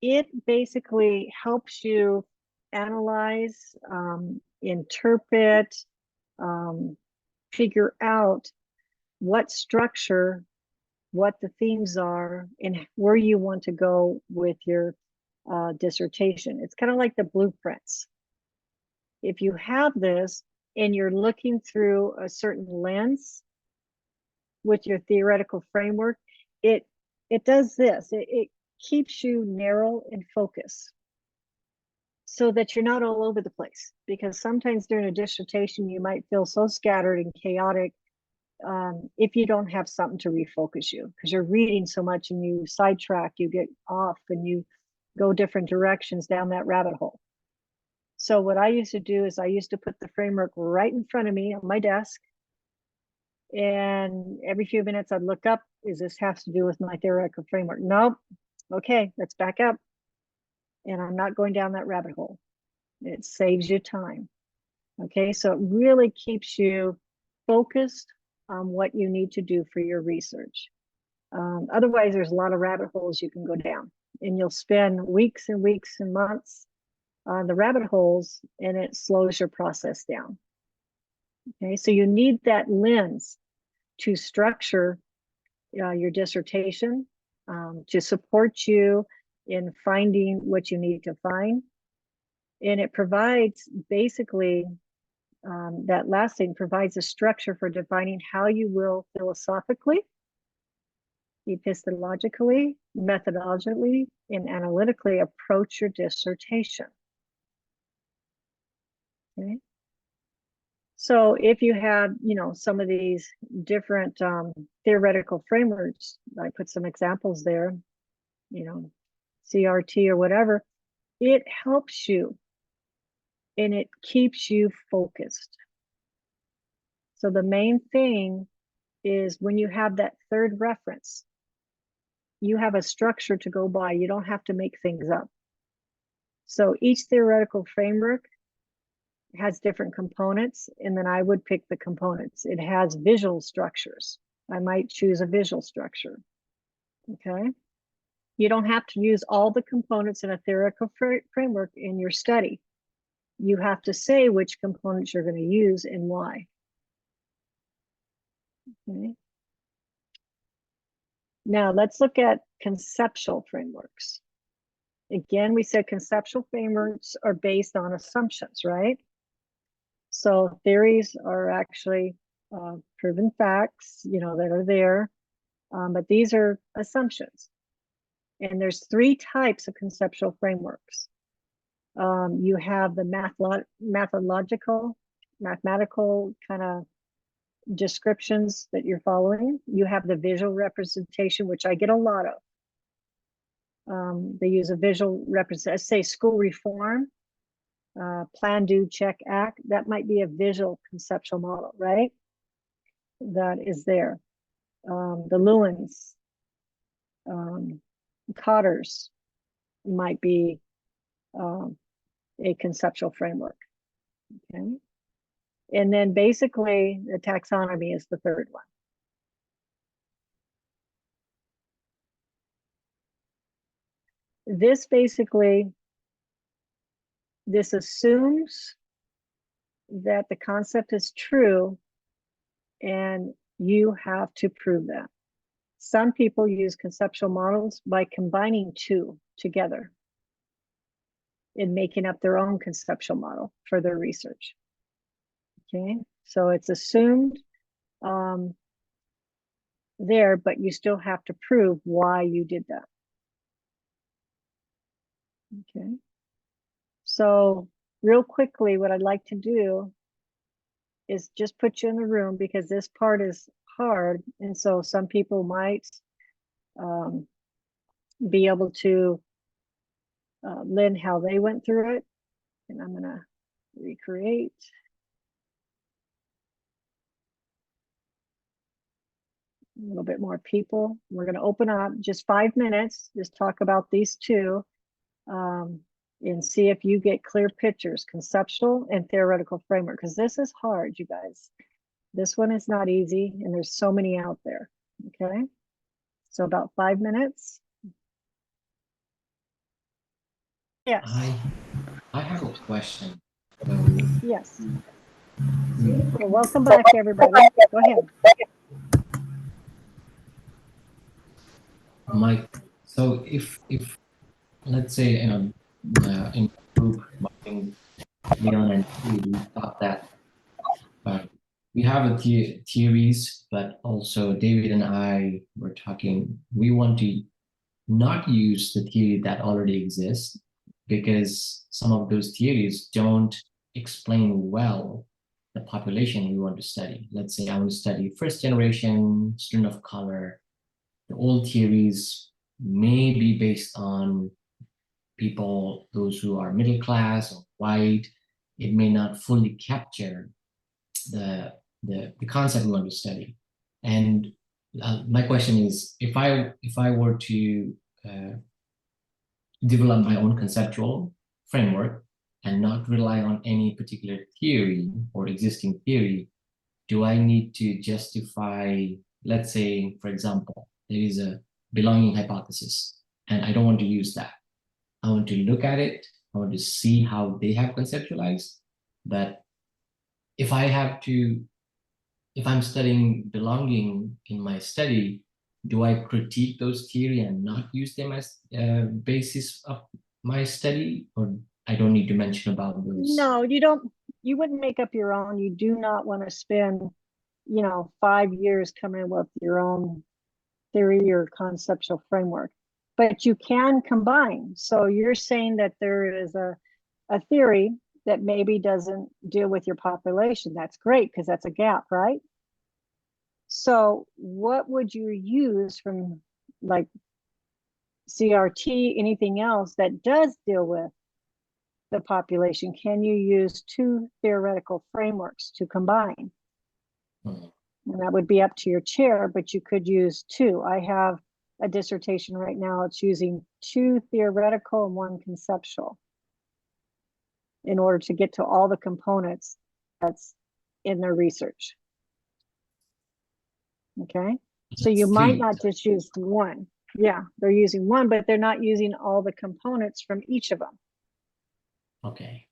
it basically helps you analyze, interpret, figure out what structure, what the themes are, and where you want to go with your dissertation. It's kind of like the blueprints. If you have this and you're looking through a certain lens with your theoretical framework, it it does this. It keeps you narrow and focused so that you're not all over the place. Because sometimes during a dissertation, you might feel so scattered and chaotic if you don't have something to refocus you, because you're reading so much and you sidetrack, you get off and you go different directions down that rabbit hole. So what I used to do is I used to put the framework right in front of me on my desk. And every few minutes I'd look up, is this has to do with my theoretical framework? Nope. Okay, let's back up. And I'm not going down that rabbit hole. It saves you time. Okay, so it really keeps you focused on what you need to do for your research. Otherwise, there's a lot of rabbit holes you can go down, and you'll spend weeks and weeks and months on the rabbit holes, and it slows your process down. Okay, so you need that lens to structure your dissertation, to support you in finding what you need to find. And it provides basically, that last thing provides a structure for defining how you will philosophically, epistemologically, methodologically, and analytically approach your dissertation. Okay. So if you have, some of these different theoretical frameworks, I put some examples there, CRT or whatever, it helps you and it keeps you focused. So the main thing is when you have that third reference, you have a structure to go by. You don't have to make things up. So each theoretical framework has different components, and then I would pick the components. It has visual structures. I might choose a visual structure. Okay. You don't have to use all the components in a theoretical framework in your study. You have to say which components you're going to use and why. Okay. Now let's look at conceptual frameworks. Again, we said conceptual frameworks are based on assumptions, right? So theories are actually proven facts, that are there, but these are assumptions. And there's three types of conceptual frameworks. You have the mathematical kind of descriptions that you're following. You have the visual representation, which I get a lot of. They use a visual representation, say school reform, plan, do, check, act. That might be a visual conceptual model, right? That is there. The Lewins, Cotter's might be a conceptual framework. Okay. And then basically the taxonomy is the third one. This assumes that the concept is true and you have to prove that. Some people use conceptual models by combining two together and making up their own conceptual model for their research. Okay, so it's assumed there, but you still have to prove why you did that. Okay, so real quickly, what I'd like to do is just put you in the room because this part is hard. And so some people might be able to lend how they went through it. And I'm gonna recreate. A little bit more people. We're gonna open up just 5 minutes, just talk about these two and see if you get clear pictures, conceptual and theoretical framework, because this is hard, you guys. This one is not easy and there's so many out there, okay? So about 5 minutes. Yes. I have a question. Yes. Well, welcome back, everybody. Go ahead. Mike, so if let's say in group, Leon and we thought that we have a theories, but also David and I were talking, we want to not use the theory that already exists because some of those theories don't explain well the population we want to study. Let's say I want to study first generation student of color. The old theories may be based on people, those who are middle class or white. It may not fully capture the concept we want to study. And my question is, if I were to develop my own conceptual framework and not rely on any particular theory or existing theory, do I need to justify, let's say, for example, there is a belonging hypothesis, and I don't want to use that. I want to look at it, I want to see how they have conceptualized, but if I'm studying belonging in my study, do I critique those theory and not use them as basis of my study, or I don't need to mention about those? No, you don't. You wouldn't make up your own. You do not want to spend, 5 years coming up with your own theory or conceptual framework, but you can combine. So you're saying that there is a theory that maybe doesn't deal with your population. That's great, because that's a gap, right? So what would you use from like CRT, anything else that does deal with the population? Can you use two theoretical frameworks to combine? And that would be up to your chair, but you could use two. I have a dissertation right now. It's using two theoretical and one conceptual in order to get to all the components that's in their research. Okay, so you might not just use one. Yeah, they're using one, but they're not using all the components from each of them. Okay.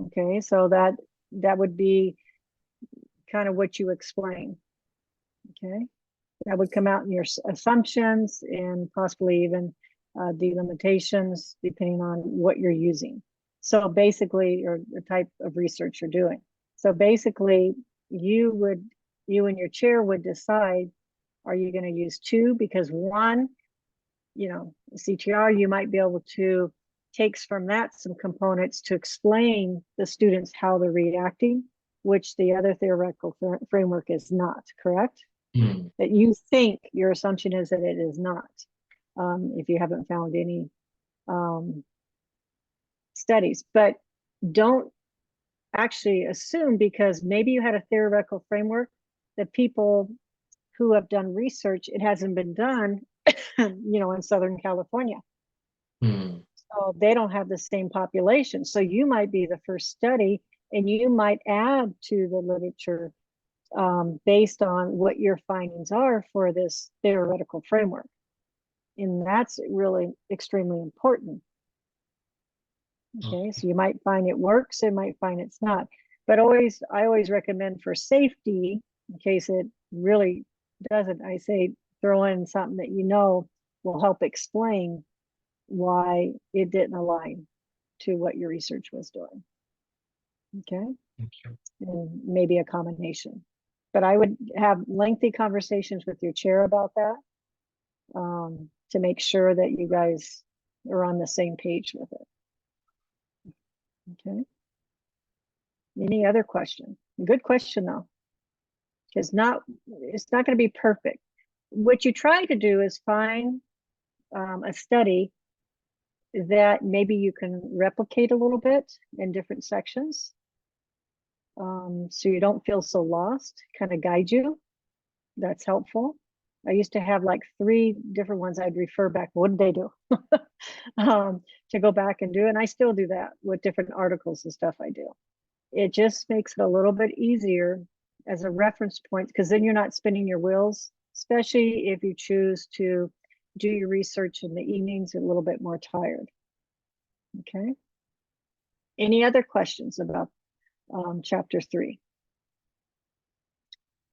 Okay, so that would be kind of what you explain. Okay, that would come out in your assumptions and possibly even delimitations, depending on what you're using. So basically, or the type of research you're doing. So basically, you and your chair would decide, are you going to use two? Because one, CTR, you might be able to takes from that some components to explain the students how they're reacting, which the other theoretical framework is not, correct? That you think, your assumption is that it is not, if you haven't found any studies. But don't actually assume, because maybe you had a theoretical framework that people who have done research, it hasn't been done, in Southern California. So they don't have the same population. So you might be the first study, and you might add to the literature based on what your findings are for this theoretical framework. And that's really extremely important. Okay, so you might find it works, you might find it's not. But I always recommend, for safety, in case it really doesn't, I say throw in something that will help explain why it didn't align to what your research was doing. Okay. Thank you. And maybe a combination. But I would have lengthy conversations with your chair about that, to make sure that you guys are on the same page with it. Okay. Any other question? Good question though, because it's not going to be perfect. What you try to do is find a study that maybe you can replicate a little bit in different sections, so you don't feel so lost, kind of guide you. That's helpful. I used to have like 3 different ones I'd refer back. What did they do? To go back and do, and I still do that with different articles and stuff I do. It just makes it a little bit easier as a reference point, because then you're not spinning your wheels, especially if you choose to do your research in the evenings, a little bit more tired. Okay. Any other questions about chapter 3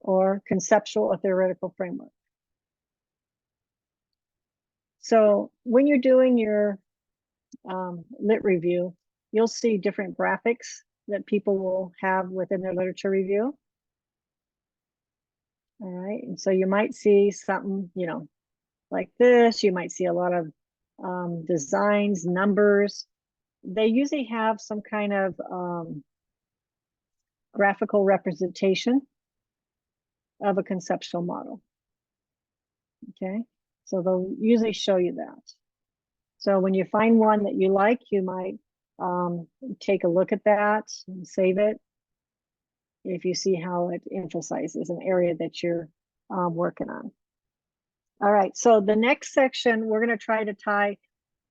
or conceptual or theoretical framework? So when you're doing your lit review, you'll see different graphics that people will have within their literature review. All right, and so you might see something, you know, like this. You might see a lot of designs, numbers. They usually have some kind of graphical representation of a conceptual model. Okay, so they'll usually show you that. So when you find one that you like, you might take a look at that and save it if you see how it emphasizes an area that you're working on. All right, so the next section, we're going to try to tie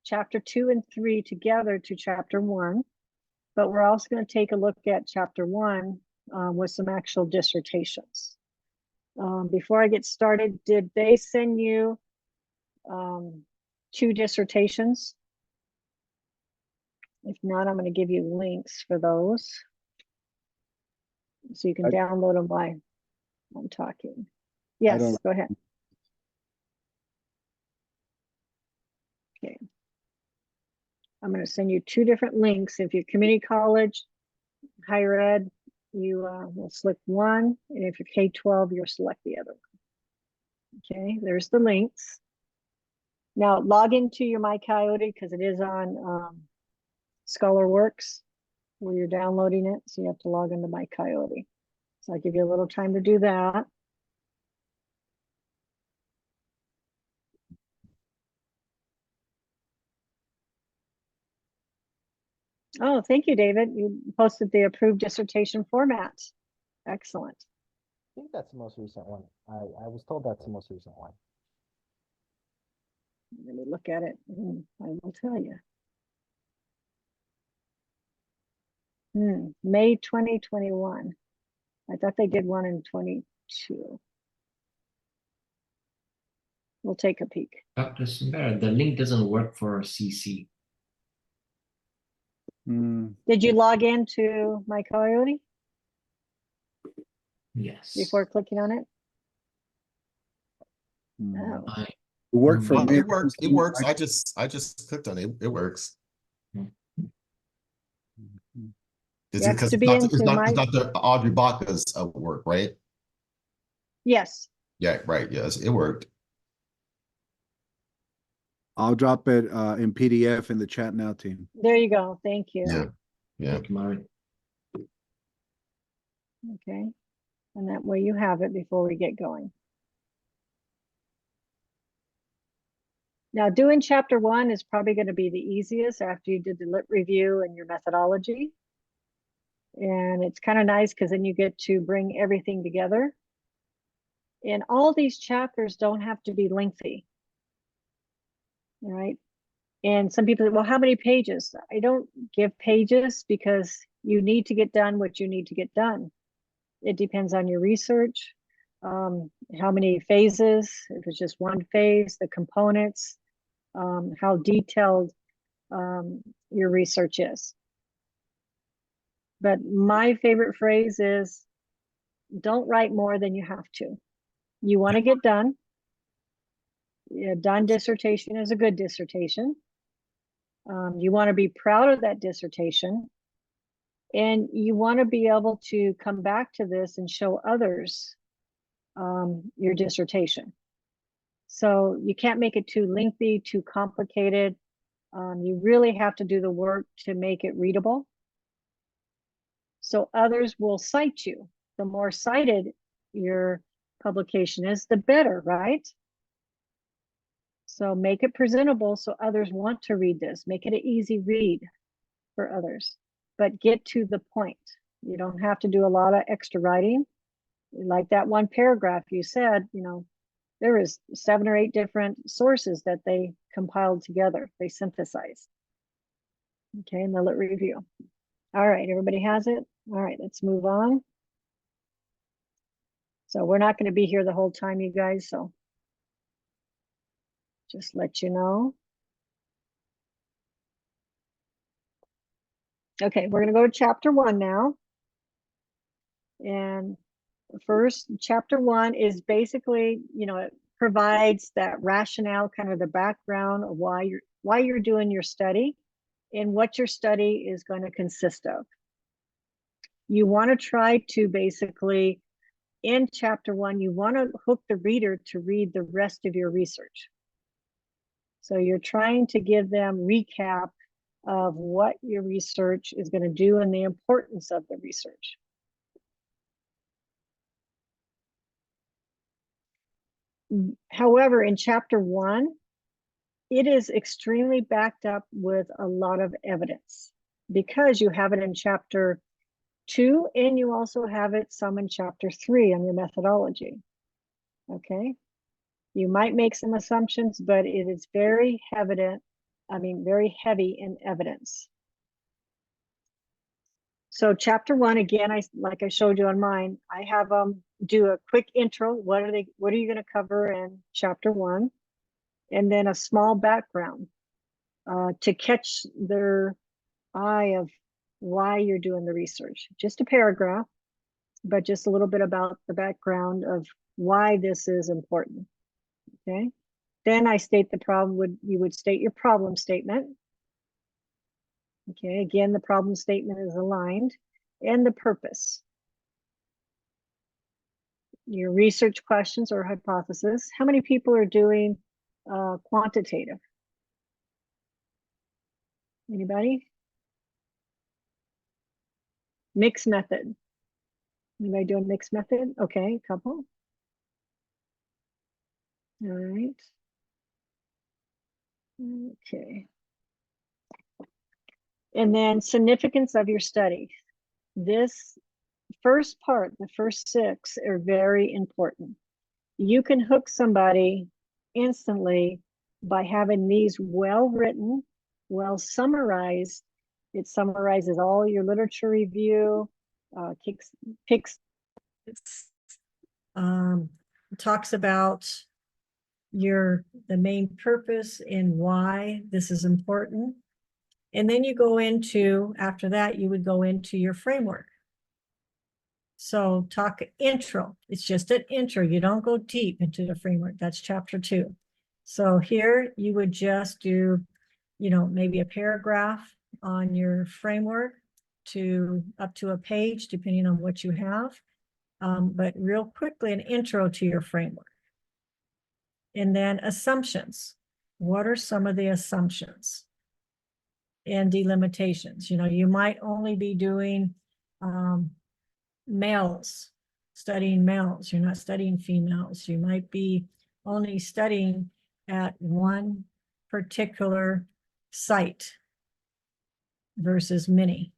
chapter 2 and 3 together to chapter 1, but we're also going to take a look at chapter 1 with some actual dissertations. Before I get started, did they send you 2 dissertations? If not, I'm going to give you links for those, so you can download them while I'm talking. Yes, go ahead. Okay. I'm going to send you 2 different links. If you're community college, higher ed, you will select one, and if you're K-12, you'll select the other one. Okay, there's the links. Now log into your MyCoyote because it is on ScholarWorks where you're downloading it, so you have to log into MyCoyote. So I'll give you a little time to do that. Oh, thank you, David. You posted the approved dissertation format. Excellent. I think that's the most recent one. I was told that's the most recent one. Let me look at it and I will tell you. May 2021. I thought they did one in 22. We'll take a peek. Dr. Sumbera, the link doesn't work for CC. Did you log into MyCoyote? Yes. Before clicking on it? Oh. I, It worked for me. It works. It works. I just clicked on it. It works. Is it because it's not the Audrey Baca's work, right? Yes. Yeah, right. Yes, it worked. I'll drop it in PDF in the chat now, team. There you go. Thank you. Yeah. Yeah. Okay. And that way you have it before we get going. Now, doing chapter 1 is probably going to be the easiest after you did the lit review and your methodology. And it's kind of nice because then you get to bring everything together. And all these chapters don't have to be lengthy. All right. And some people say, well, how many pages? I don't give pages because you need to get done what you need to get done. It depends on your research, how many phases, if it's just one phase, the components, how detailed your research is. But my favorite phrase is, don't write more than you have to. You want to get done. A done dissertation is a good dissertation. You want to be proud of that dissertation. And you want to be able to come back to this and show others your dissertation. So you can't make it too lengthy, too complicated. You really have to do the work to make it readable. So others will cite you. The more cited your publication is, the better, right? So make it presentable so others want to read this. Make it an easy read for others, but get to the point. You don't have to do a lot of extra writing. Like that one paragraph you said, you know, there is 7 or 8 different sources that they compiled together. They synthesized. Okay, in the lit review. All right, everybody has it? All right, let's move on. So we're not going to be here the whole time, you guys, so just let you know. Okay, we're going to go to chapter 1 now. And first, chapter 1 is basically, you know, it provides that rationale, kind of the background of why you're doing your study and what your study is going to consist of. You want to try to basically in chapter 1, you want to hook the reader to read the rest of your research. So you're trying to give them recap of what your research is going to do and the importance of the research. However, in chapter 1, it is extremely backed up with a lot of evidence because you have it in chapter 2 and you also have it some in chapter 3 on your methodology. Okay. You might make some assumptions, but it is very evident, very heavy in evidence. So chapter 1, again, like I showed you on mine, I have them do a quick intro. What are you going to cover in chapter 1? And then a small background to catch their eye of why you're doing the research. Just a paragraph, but just a little bit about the background of why this is important. Okay. Then I state the problem. You would state your problem statement. Okay. Again, the problem statement is aligned, and the purpose. Your research questions or hypothesis. How many people are doing quantitative? Anybody? Mixed method. Anybody doing mixed method? Okay, a couple. All right. Okay. And then significance of your study. This first part, the first 6 are very important. You can hook somebody instantly by having these well written, well summarized. It summarizes all your literature review, talks about the main purpose and why this is important. And then you go into, after that, you would go into your framework. So talk intro. It's just an intro. You don't go deep into the framework. That's chapter 2. So here you would just do, maybe a paragraph on your framework to up to a page, depending on what you have. But real quickly, an intro to your framework. And then assumptions. What are some of the assumptions and delimitations? You might only be doing males, studying males. You're not studying females. You might be only studying at one particular site versus many.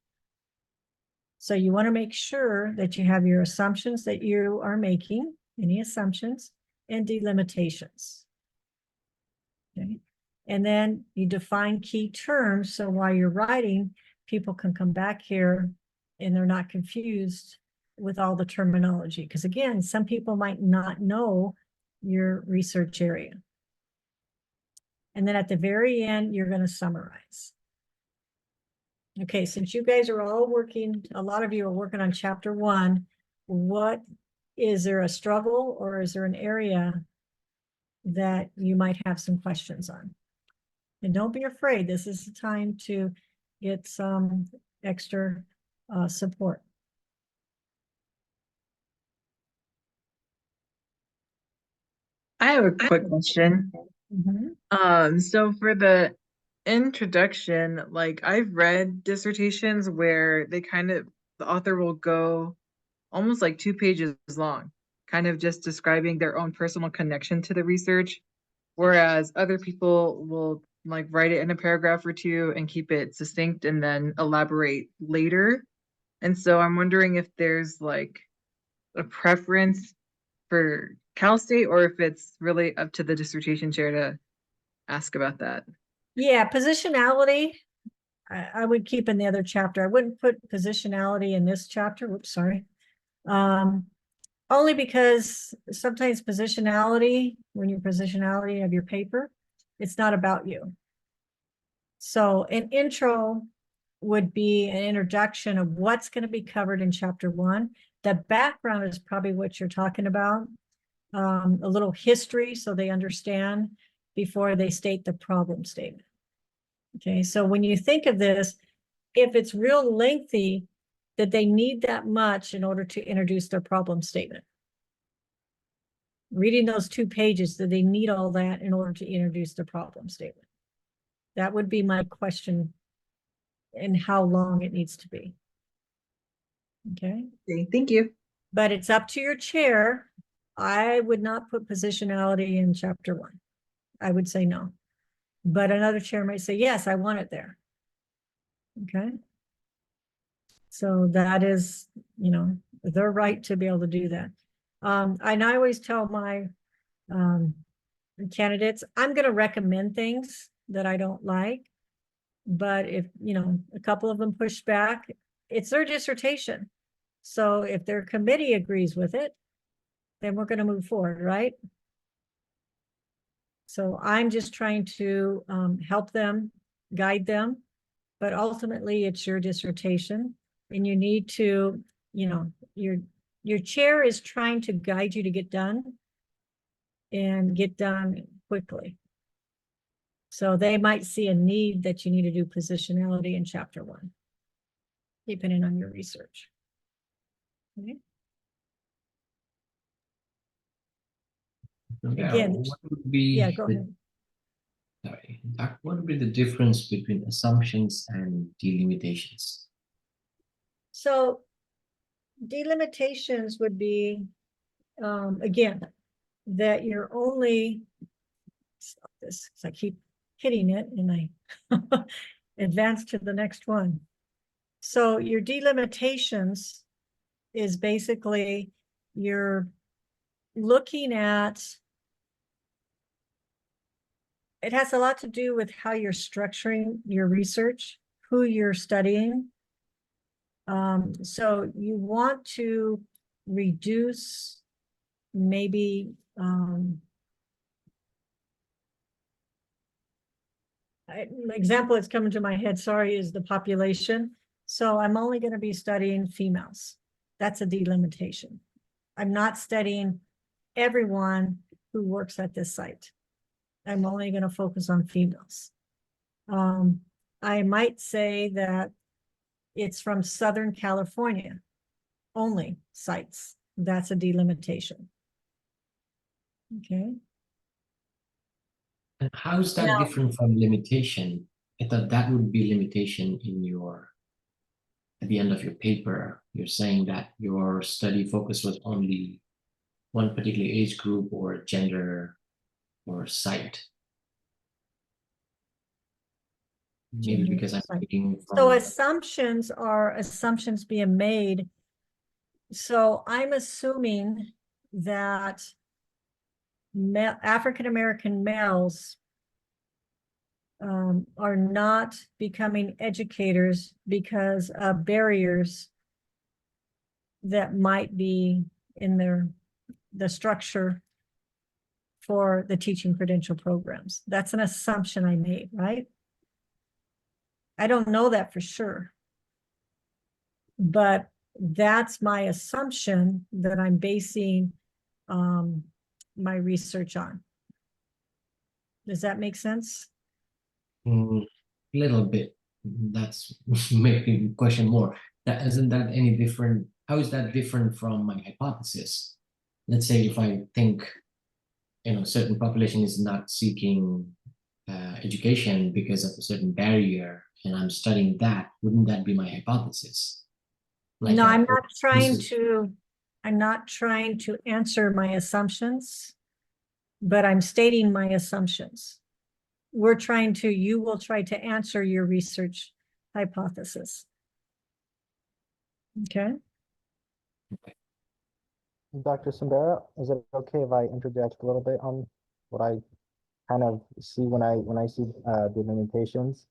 So you want to make sure that you have your assumptions that you are making, any assumptions, and delimitations. Okay. And then you define key terms. So while you're writing, people can come back here and they're not confused with all the terminology. Because again, some people might not know your research area. And then at the very end, you're going to summarize. Okay, since you guys are all working, a lot of you are working on chapter 1, is there a struggle or is there an area that you might have some questions on? And don't be afraid, this is the time to get some extra support. I have a quick question. So for the introduction, like I've read dissertations where the author will go almost like 2 pages long, kind of just describing their own personal connection to the research, whereas other people will like write it in a paragraph or 2 and keep it succinct and then elaborate later. And so I'm wondering if there's like a preference for Cal State or if it's really up to the dissertation chair to ask about that. Yeah, positionality, I would keep in the other chapter. I wouldn't put positionality in this chapter. Whoops, sorry. Only because sometimes positionality, when you positionality of your paper, it's not about you. So an intro would be an introduction of what's going to be covered in chapter 1. The background is probably what you're talking about. A little history so they understand before they state the problem statement. Okay, so when you think of this, if it's real lengthy, that they need that much in order to introduce their problem statement. reading those 2 pages, do they need all that in order to introduce the problem statement? That would be my question, and how long it needs to be. Okay. Okay, thank you. But it's up to your chair. I would not put positionality in chapter 1. I would say no. But another chair might say, yes, I want it there. Okay. So that is, you know, their right to be able to do that. And I always tell my candidates, I'm going to recommend things that I don't like. But if, you know, a couple of them push back, it's their dissertation. So if their committee agrees with it, then we're going to move forward, right? So I'm just trying to help them, guide them, but ultimately it's your dissertation, and you need to, you know, your chair is trying to guide you to get done and get done quickly. So they might see a need that you need to do positionality in chapter 1, depending on your research. Okay. Again, what would be yeah, go ahead. Sorry, what would be the difference between assumptions and delimitations? So delimitations would be, again, that you're only, stop this because I keep hitting it and I advance to the next one. So your delimitations is basically you're looking at, it has a lot to do with how you're structuring your research, who you're studying. So you want to reduce maybe an example that's coming to my head, sorry, is the population. So I'm only going to be studying females. That's a delimitation. I'm not studying everyone who works at this site. I'm only going to focus on females. I might say that it's from Southern California only sites. That's a delimitation. Okay. And how is that different from limitation? I thought that would be limitation in your, at the end of your paper, you're saying that your study focus was only one particular age group or gender or site. Maybe because I'm thinking from... So assumptions are assumptions being made. So I'm assuming that African-American males are not becoming educators because of barriers that might be in the structure for the teaching credential programs. That's an assumption I made, right? I don't know that for sure, but that's my assumption that I'm basing my research on. Does that make sense? A little bit. That's making me question more. That isn't that any different? How is that different from my hypothesis? Let's say if I think, you know, certain population is not seeking education because of a certain barrier, and I'm studying that, wouldn't that be my hypothesis? Like no, I'm not trying to answer my assumptions, but I'm stating my assumptions. You will try to answer your research hypothesis. Okay. Dr. Sumbera, is it okay if I interject a little bit on what I kind of see when I see the limitations?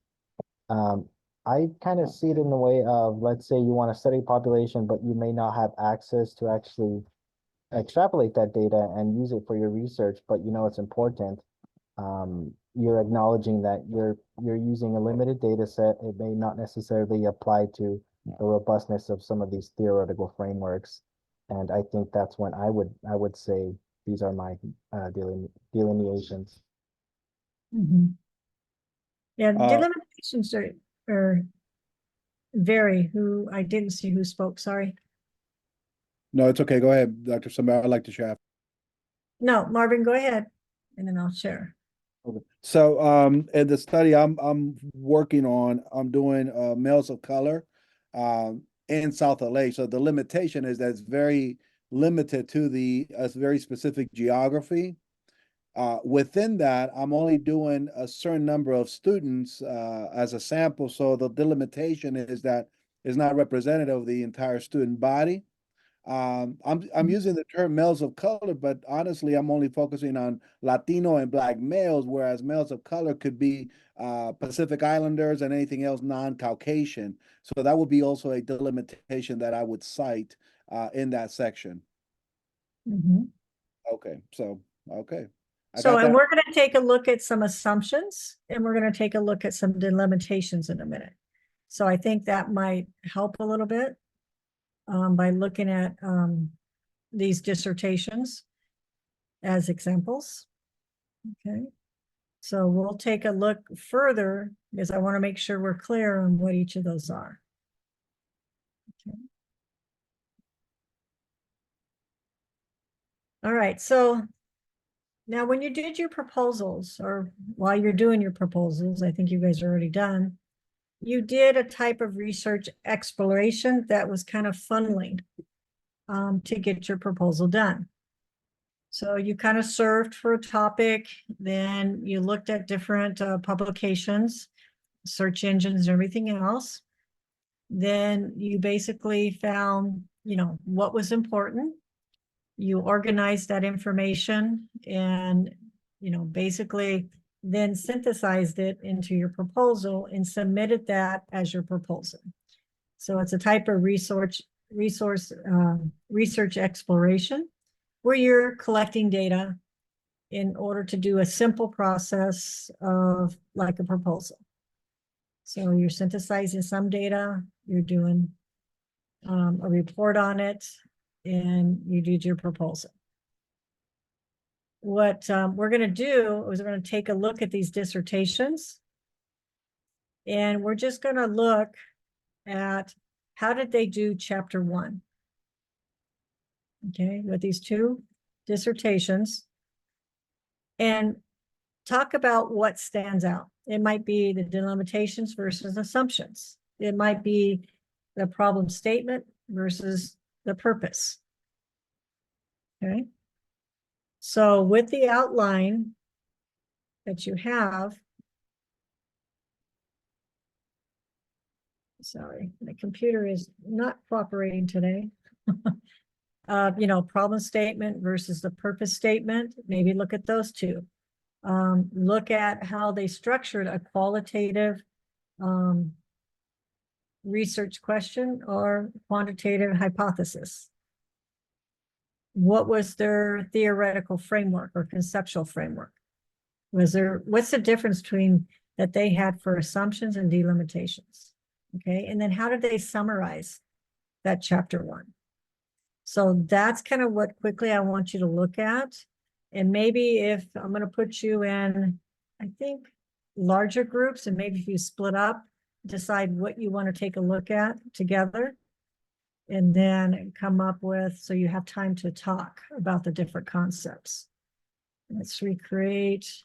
I kind of see it in the way of, let's say you want to study population, but you may not have access to actually extrapolate that data and use it for your research, but you know it's important. You're acknowledging that you're using a limited data set. It may not necessarily apply to the robustness of some of these theoretical frameworks. And I think that's when I would say these are my delineations. Mm-hmm. Yeah, delimitations are vary. Who I didn't see who spoke. Sorry. No, it's okay. Go ahead, Dr. Sumbera. I'd like to share. No, Marvin, go ahead, and then I'll share. Okay. So in the study I'm working on, I'm doing males of color in South LA. So the limitation is that it's very limited to the very specific geography. Within that, I'm only doing a certain number of students as a sample. So the delimitation is that it's not representative of the entire student body. I'm using the term males of color, but honestly, I'm only focusing on Latino and Black males, whereas males of color could be Pacific Islanders and anything else non-Caucasian. So that would be also a delimitation that I would cite in that section. Mhm. Okay, so okay. So, and we're going to take a look at some assumptions, and we're going to take a look at some delimitations in a minute. So I think that might help a little bit by looking at these dissertations as examples. Okay, so we'll take a look further because I want to make sure we're clear on what each of those are. Okay. All right, so now when you did your proposals, or while you're doing your proposals, I think you guys are already done, you did a type of research exploration that was kind of funneling to get your proposal done. So you kind of served for a topic, then you looked at different publications, search engines, and everything else. Then you basically found, you know, what was important. You organized that information and, you know, basically then synthesized it into your proposal and submitted that as your proposal. So it's a type of research exploration where you're collecting data in order to do a simple process of like a proposal. So you're synthesizing some data, you're doing a report on it, and you did your proposal. What we're going to do is we're going to take a look at these dissertations, and we're just going to look at how did they do chapter 1. Okay, with these 2 dissertations, and talk about what stands out. It might be the delimitations versus assumptions. It might be the problem statement versus the purpose. Okay. So with the outline that you have, sorry, my computer is not cooperating today. You know, problem statement versus the purpose statement, maybe look at those 2. Look at how they structured a qualitative research question or quantitative hypothesis. What was their theoretical framework or conceptual framework? What's the difference between that they had for assumptions and delimitations? Okay, and then how did they summarize that chapter 1? So that's kind of what quickly I want you to look at. And maybe if I'm going to put you in, I think, larger groups, and maybe if you split up, decide what you want to take a look at together, and then come up with, so you have time to talk about the different concepts. Let's recreate.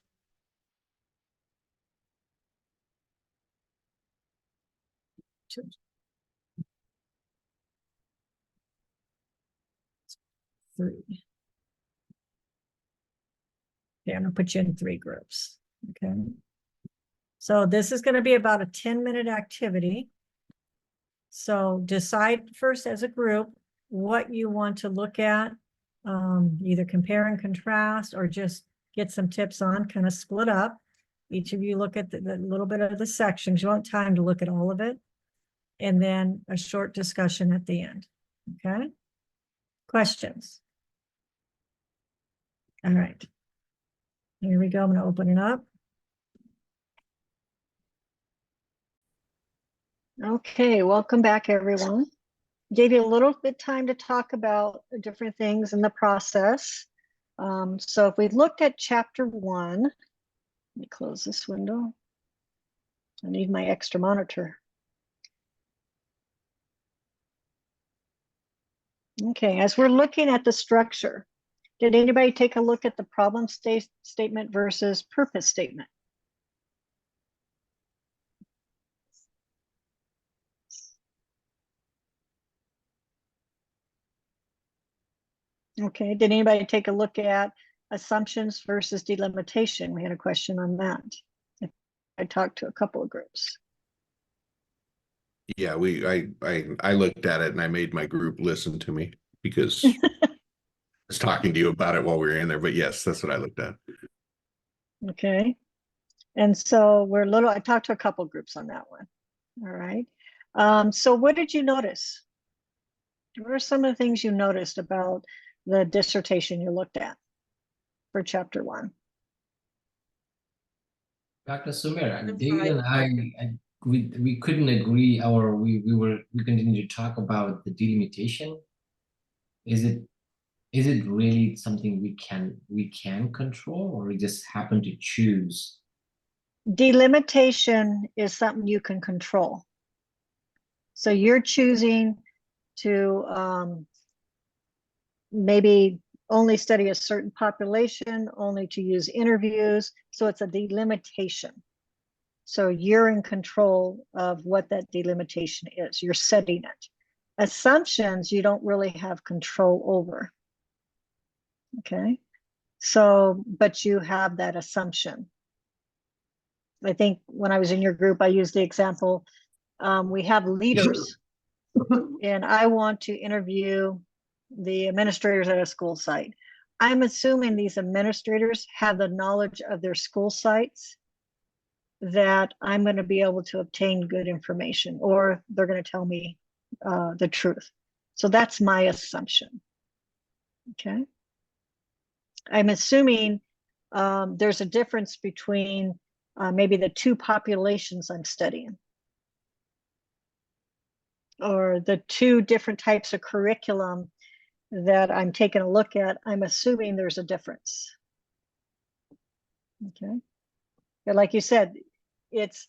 Three. Okay, I'm gonna put you in 3 groups. Okay. So this is going to be about a 10-minute activity. So decide first as a group what you want to look at, either compare and contrast or just get some tips on, kind of split up. Each of you look at the little bit of the sections. You want time to look at all of it. And then a short discussion at the end. Okay. Questions? All right. Here we go. I'm going to open it up. Okay, welcome back, everyone. Gave you a little bit time to talk about different things in the process. So if we looked at chapter 1, let me close this window. I need my extra monitor. Okay, as we're looking at the structure, Did anybody take a look at the problem statement versus purpose statement? Okay, did anybody take a look at assumptions versus delimitation? We had a question on that. I talked to a couple of groups. Yeah, I looked at it and I made my group listen to me because I was talking to you about it while we were in there. But yes, that's what I looked at. Okay. And so I talked to a couple groups on that one. All right. So what did you notice? What are some of the things you noticed about the dissertation you looked at for chapter 1? Dr. Sumbera, David and we couldn't agree, or we continued to talk about the delimitation. Is it really something we can control, or we just happen to choose? Delimitation is something you can control. So you're choosing to maybe only study a certain population, only to use interviews. So it's a delimitation. So you're in control of what that delimitation is. You're setting it. Assumptions, you don't really have control over. Okay. So, but you have that assumption. I think when I was in your group, I used the example, we have leaders and I want to interview the administrators at a school site. I'm assuming these administrators have the knowledge of their school sites that I'm going to be able to obtain good information, or they're going to tell me the truth. So that's my assumption. Okay. I'm assuming there's a difference between maybe the two populations I'm studying, or the two different types of curriculum that I'm taking a look at. I'm assuming there's a difference. Okay. But like you said, it's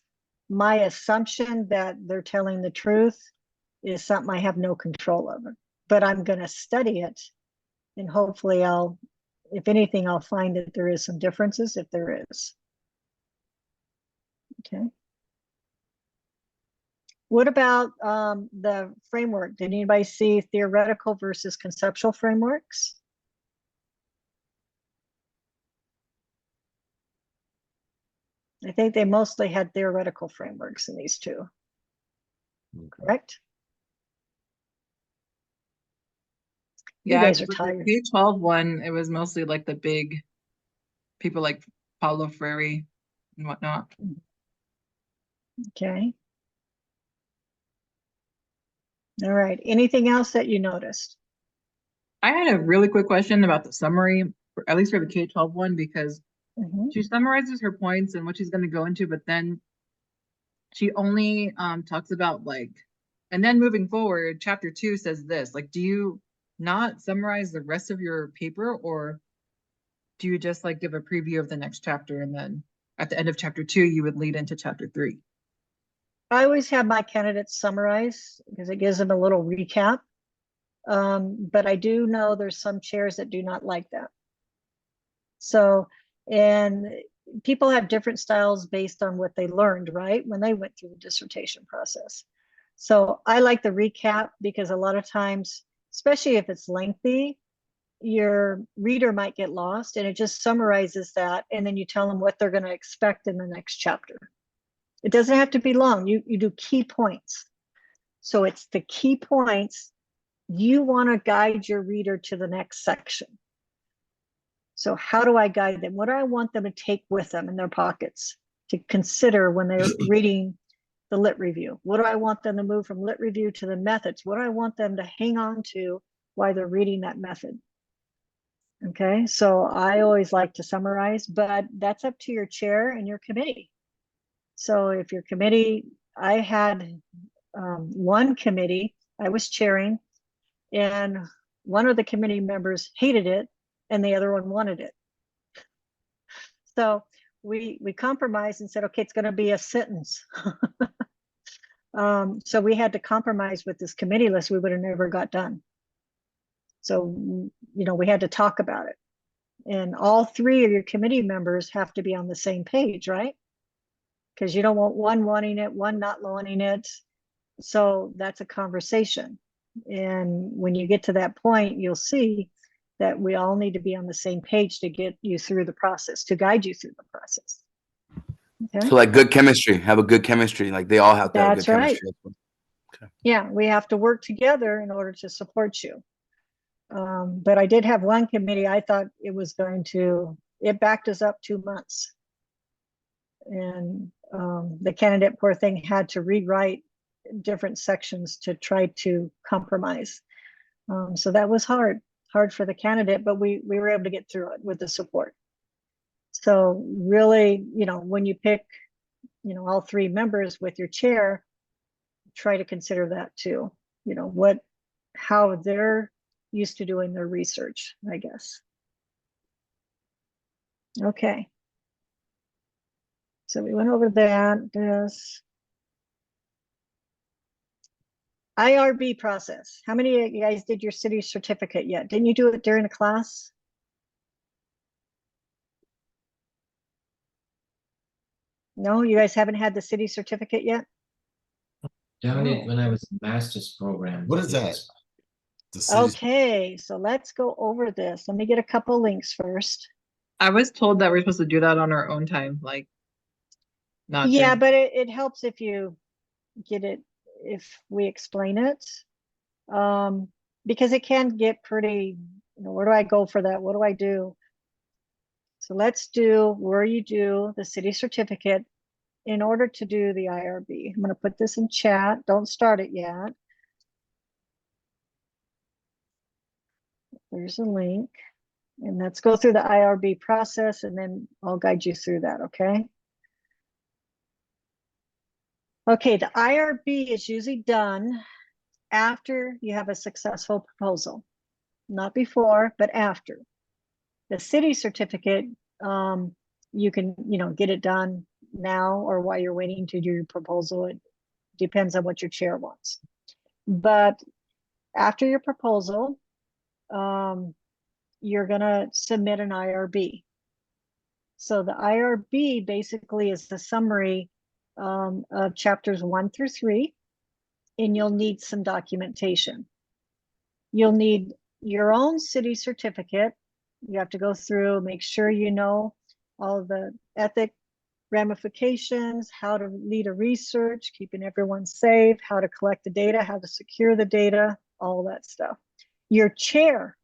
my assumption that they're telling the truth is something I have no control over, but I'm going to study it, and hopefully if anything, I'll find that there is some differences if there is. Okay. What about the framework? Did anybody see theoretical versus conceptual frameworks? I think they mostly had theoretical frameworks in these two. Correct? Yeah, you guys are with tired. The K-12 one, it was mostly like the big people like Paulo Freire and whatnot. Okay. All right. Anything else that you noticed? I had a really quick question about the summary, at least for the K-12 one, because she summarizes her points and what she's going to go into, but then she only talks about and then moving forward, chapter 2 says this, do you not summarize the rest of your paper, or do you just give a preview of the next chapter, and then at the end of chapter 2 you would lead into chapter 3? I always have my candidates summarize because it gives them a little recap. But I do know there's some chairs that do not like that. So, and people have different styles based on what they learned, right? When they went through the dissertation process. So I like the recap because a lot of times, especially if it's lengthy, your reader might get lost, and it just summarizes that. And then you tell them what they're going to expect in the next chapter. It doesn't have to be long. You do key points. So it's the key points. You want to guide your reader to the next section. So how do I guide them? What do I want them to take with them in their pockets to consider when they're reading the lit review? What do I want them to move from lit review to the methods? What do I want them to hang on to while they're reading that method? Okay, so I always like to summarize, but that's up to your chair and your committee. So if your committee, I had one committee I was chairing, and one of the committee members hated it and the other one wanted it. So we compromised and said, okay, it's going to be a sentence. So we had to compromise with this committee list. We would have never got done. So, we had to talk about it. And all three of your committee members have to be on the same page, right? Because you don't want one wanting it, one not wanting it. So that's a conversation. And when you get to that point, you'll see that we all need to be on the same page to get you through the process, to guide you through the process. Okay. So like good chemistry, have a good chemistry. Like they all have to have good That's right. chemistry. Okay. Yeah, we have to work together in order to support you. But I did have one committee, I thought it backed us up 2 months. And the candidate, poor thing, had to rewrite different sections to try to compromise. So that was hard for the candidate, but we were able to get through it with the support. So really, when you pick, all three members with your chair, try to consider that too. How they're used to doing their research, I guess. Okay. So we went over that. This IRB process. How many of you guys did your city certificate yet? Didn't you do it during the class? No, you guys haven't had the city certificate yet? Done it when I was in master's program. What is that? Okay, so let's go over this. Let me get a couple links first. I was told that we're supposed to do that on our own time, like not Yeah, during- but it helps if you get it, if we explain it. Because it can get pretty, where do I go for that? What do I do? So let's do where you do the city certificate in order to do the IRB. I'm going to put this in chat. Don't start it yet. There's a link. And let's go through the IRB process and then I'll guide you through that, okay? Okay, the IRB is usually done after you have a successful proposal. Not before, but after. The city certificate, you can, get it done now or while you're waiting to do your proposal. It depends on what your chair wants. But after your proposal, you're going to submit an IRB. So the IRB basically is the summary of chapters 1 through 3, and you'll need some documentation. You'll need your own city certificate. You have to go through, make sure you know all the ethic ramifications, how to lead a research, keeping everyone safe, how to collect the data, how to secure the data, all that stuff. Your chair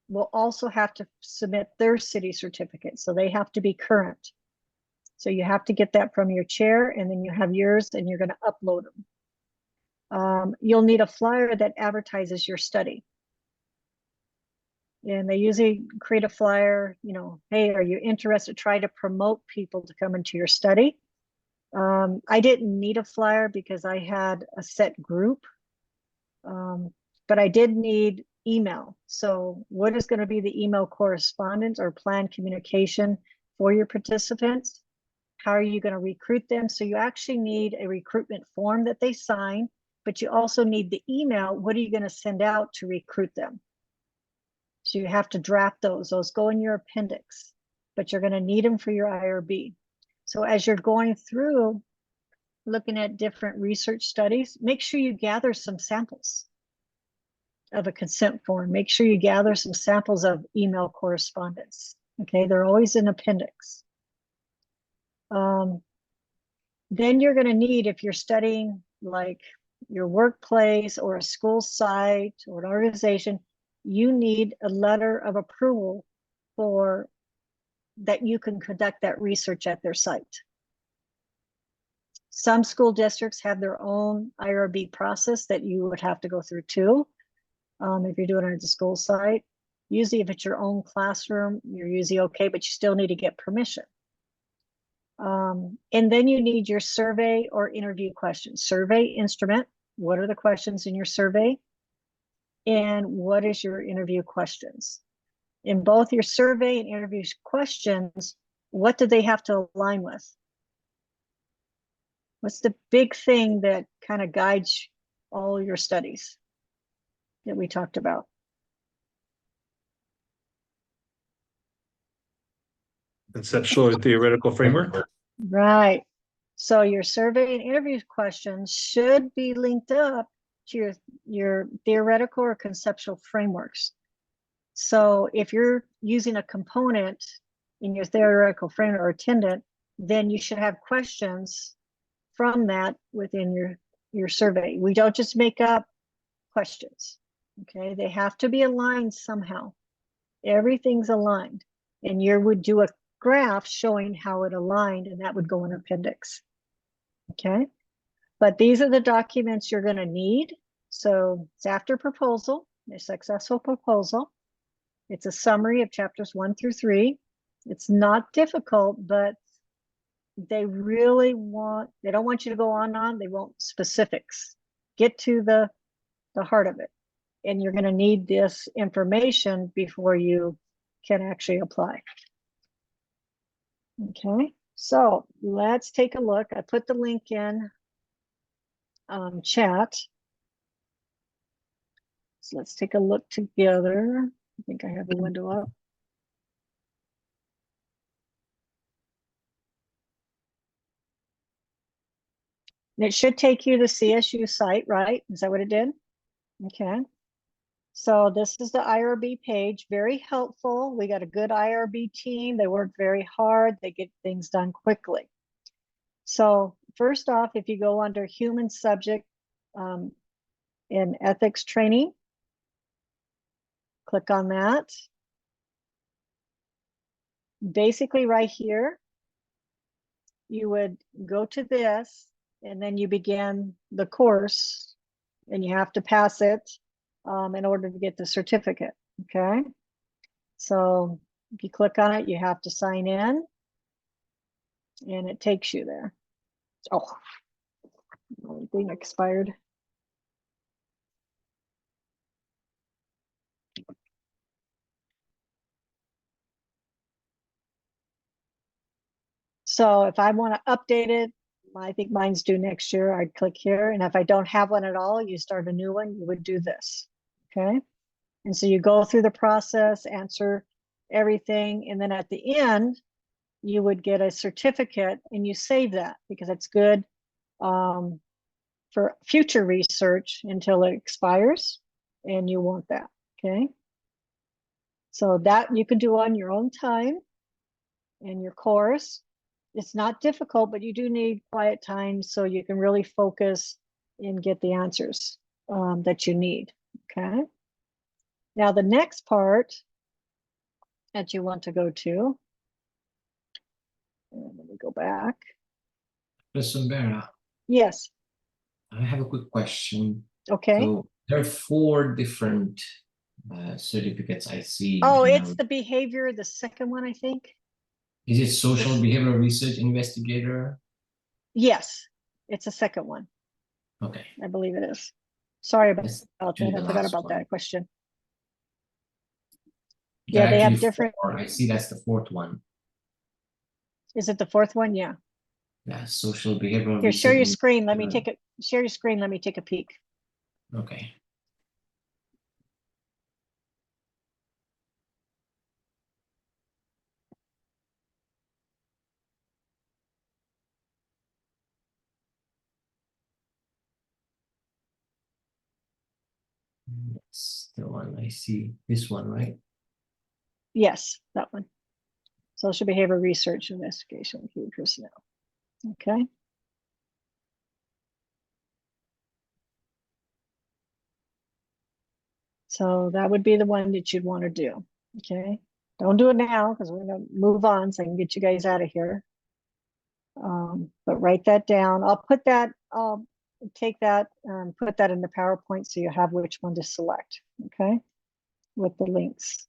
will also have to submit their city certificate, so they have to be current. So you have to get that from your chair, and then you have yours, and you're going to upload them. You'll need a flyer that advertises your study. And they usually create a flyer, hey, are you interested? Try to promote people to come into your study. I didn't need a flyer because I had a set group, but I did need email. So what is going to be the email correspondence or planned communication for your participants? How are you going to recruit them? So you actually need a recruitment form that they sign, but you also need the email. What are you going to send out to recruit them? So you have to draft those. Those go in your appendix, but you're going to need them for your IRB. So as you're going through looking at different research studies, make sure you gather some samples of a consent form. Make sure you gather some samples of email correspondence. Okay, they're always in appendix. Then you're going to need, if you're studying like your workplace or a school site or an organization, you need a letter of approval for that you can conduct that research at their site. Some school districts have their own IRB process that you would have to go through too. If you're doing it at the school site, usually if it's your own classroom, you're usually okay, but you still need to get permission. And then you need your survey or interview questions. Survey instrument, what are the questions in your survey? And what is your interview questions? In both your survey and interview questions, what do they have to align with? What's the big thing that kind of guides all your studies that we talked about? Conceptual or theoretical framework. Right. So your survey and interview questions should be linked up to your theoretical or conceptual frameworks. So if you're using a component in your theoretical framework or attendant, then you should have questions from that within your survey. We don't just make up questions. Okay, they have to be aligned somehow. Everything's aligned, and you would do a graph showing how it aligned, and that would go in appendix. Okay, but these are the documents you're going to need. So it's after proposal, a successful proposal. It's a summary of chapters 1 through 3. It's not difficult, but they really they don't want you to go on. They want specifics. Get to the heart of it. And you're going to need this information before you can actually apply. Okay, so let's take a look. I put the link in chat. So let's take a look together. I think I have a window up. And it should take you to CSU site, right? Is that what it did? Okay. So this is the IRB page, very helpful. We got a good IRB team. They work very hard. They get things done quickly. So first off, if you go under human subject in ethics training, click on that. Basically right here, you would go to this and then you begin the course and you have to pass it in order to get the certificate, okay? So if you click on it, you have to sign in and it takes you there. Oh, the thing expired. So if I want to update it, I think mine's due next year. I'd click here. And if I don't have one at all, you start a new one, you would do this, okay? And so you go through the process, answer everything. And then at the end, you would get a certificate and you save that because it's good for future research until it expires and you want that, okay? So that you can do on your own time in your course. It's not difficult, but you do need quiet time so you can really focus and get the answers that you need, okay? Now the next part that you want to go to, and let me go back. Ms. Sumbera, Yes. I have a quick question. Okay. So there are 4 different certificates I see. Oh, it's the behavior, the second one, I think. Is it social behavioral research investigator? Yes, it's the second one. Okay. I believe it is. Sorry about that. actually I the forgot last about one. that question. There Yeah, are they have actually different. 4. I see that's the 4th one. Is it the 4th one? Yeah. Yeah, social behavioral Here, share your research. screen. Let me take a share your screen. Let me take a peek. Okay. That's the one I see. This one, right? Yes, that one. Social behavior research investigation key personnel. Okay. So that would be the one that you'd want to do. Okay. Don't do it now because we're going to move on so I can get you guys out of here. But write that down. I'll put that, take that, put that in the PowerPoint so you have which one to select. Okay. With the links.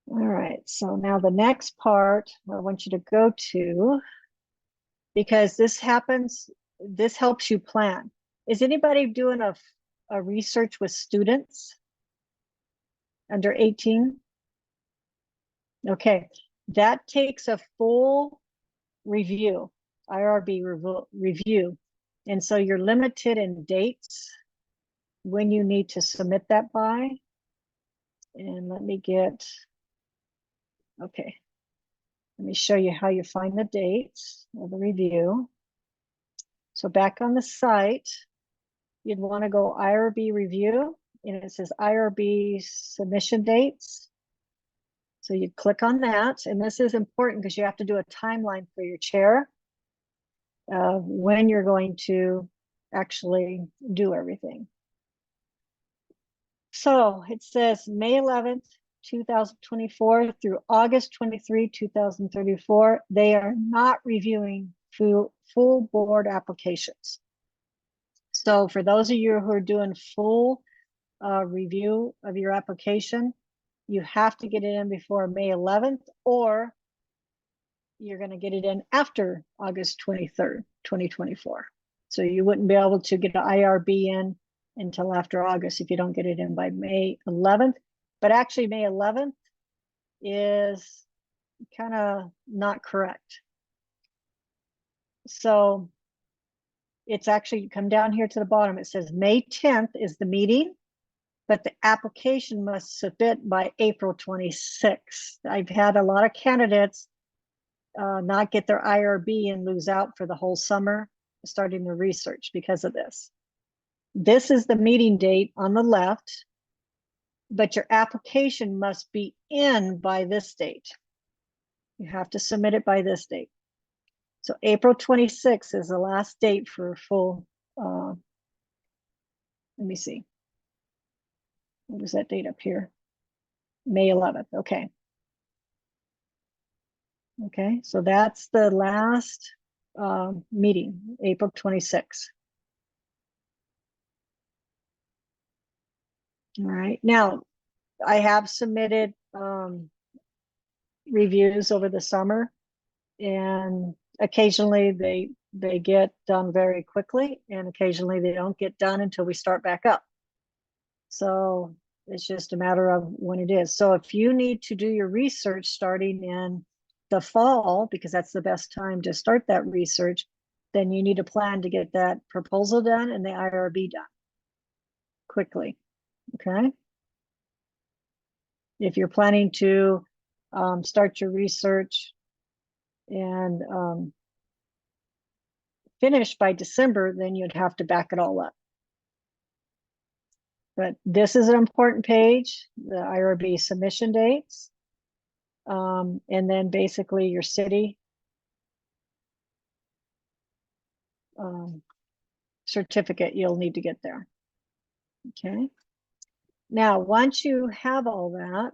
All right. So now the next part I want you to go to, because this happens, this helps you plan. Is anybody doing a research with students under 18? Okay, that takes a full review, IRB review. And so you're limited in dates when you need to submit that by. And let me get, okay. Let me show you how you find the dates of the review. So back on the site, you'd want to go IRB review, and it says IRB submission dates. So you click on that, and this is important because you have to do a timeline for your chair of when you're going to actually do everything. So it says May 11th, 2024 through August 23, 2034. They are not reviewing full board applications. So for those of you who are doing full review of your application, you have to get it in before May 11th, or you're going to get it in after August 23rd, 2024. So you wouldn't be able to get an IRB in until after August if you don't get it in by May 11th. But actually May 11th is kind of not correct. So it's actually, come down here to the bottom, it says May 10th is the meeting, but the application must submit by April 26th. I've had a lot of candidates not get their IRB and lose out for the whole summer starting the research because of this. This is the meeting date on the left, but your application must be in by this date. You have to submit it by this date. So April 26th is the last date for full, let me see. What was that date up here? May 11th, okay. Okay, so that's the last meeting, April 26th. All right, now I have submitted reviews over the summer, and occasionally they get done very quickly, and occasionally they don't get done until we start back up. So it's just a matter of when it is. So if you need to do your research starting in the fall, because that's the best time to start that research, then you need a plan to get that proposal done and the IRB done quickly, okay? If you're planning to start your research and finish by December, then you'd have to back it all up. But this is an important page, the IRB submission dates. And then basically your city certificate you'll need to get there. Okay. Now, once you have all that,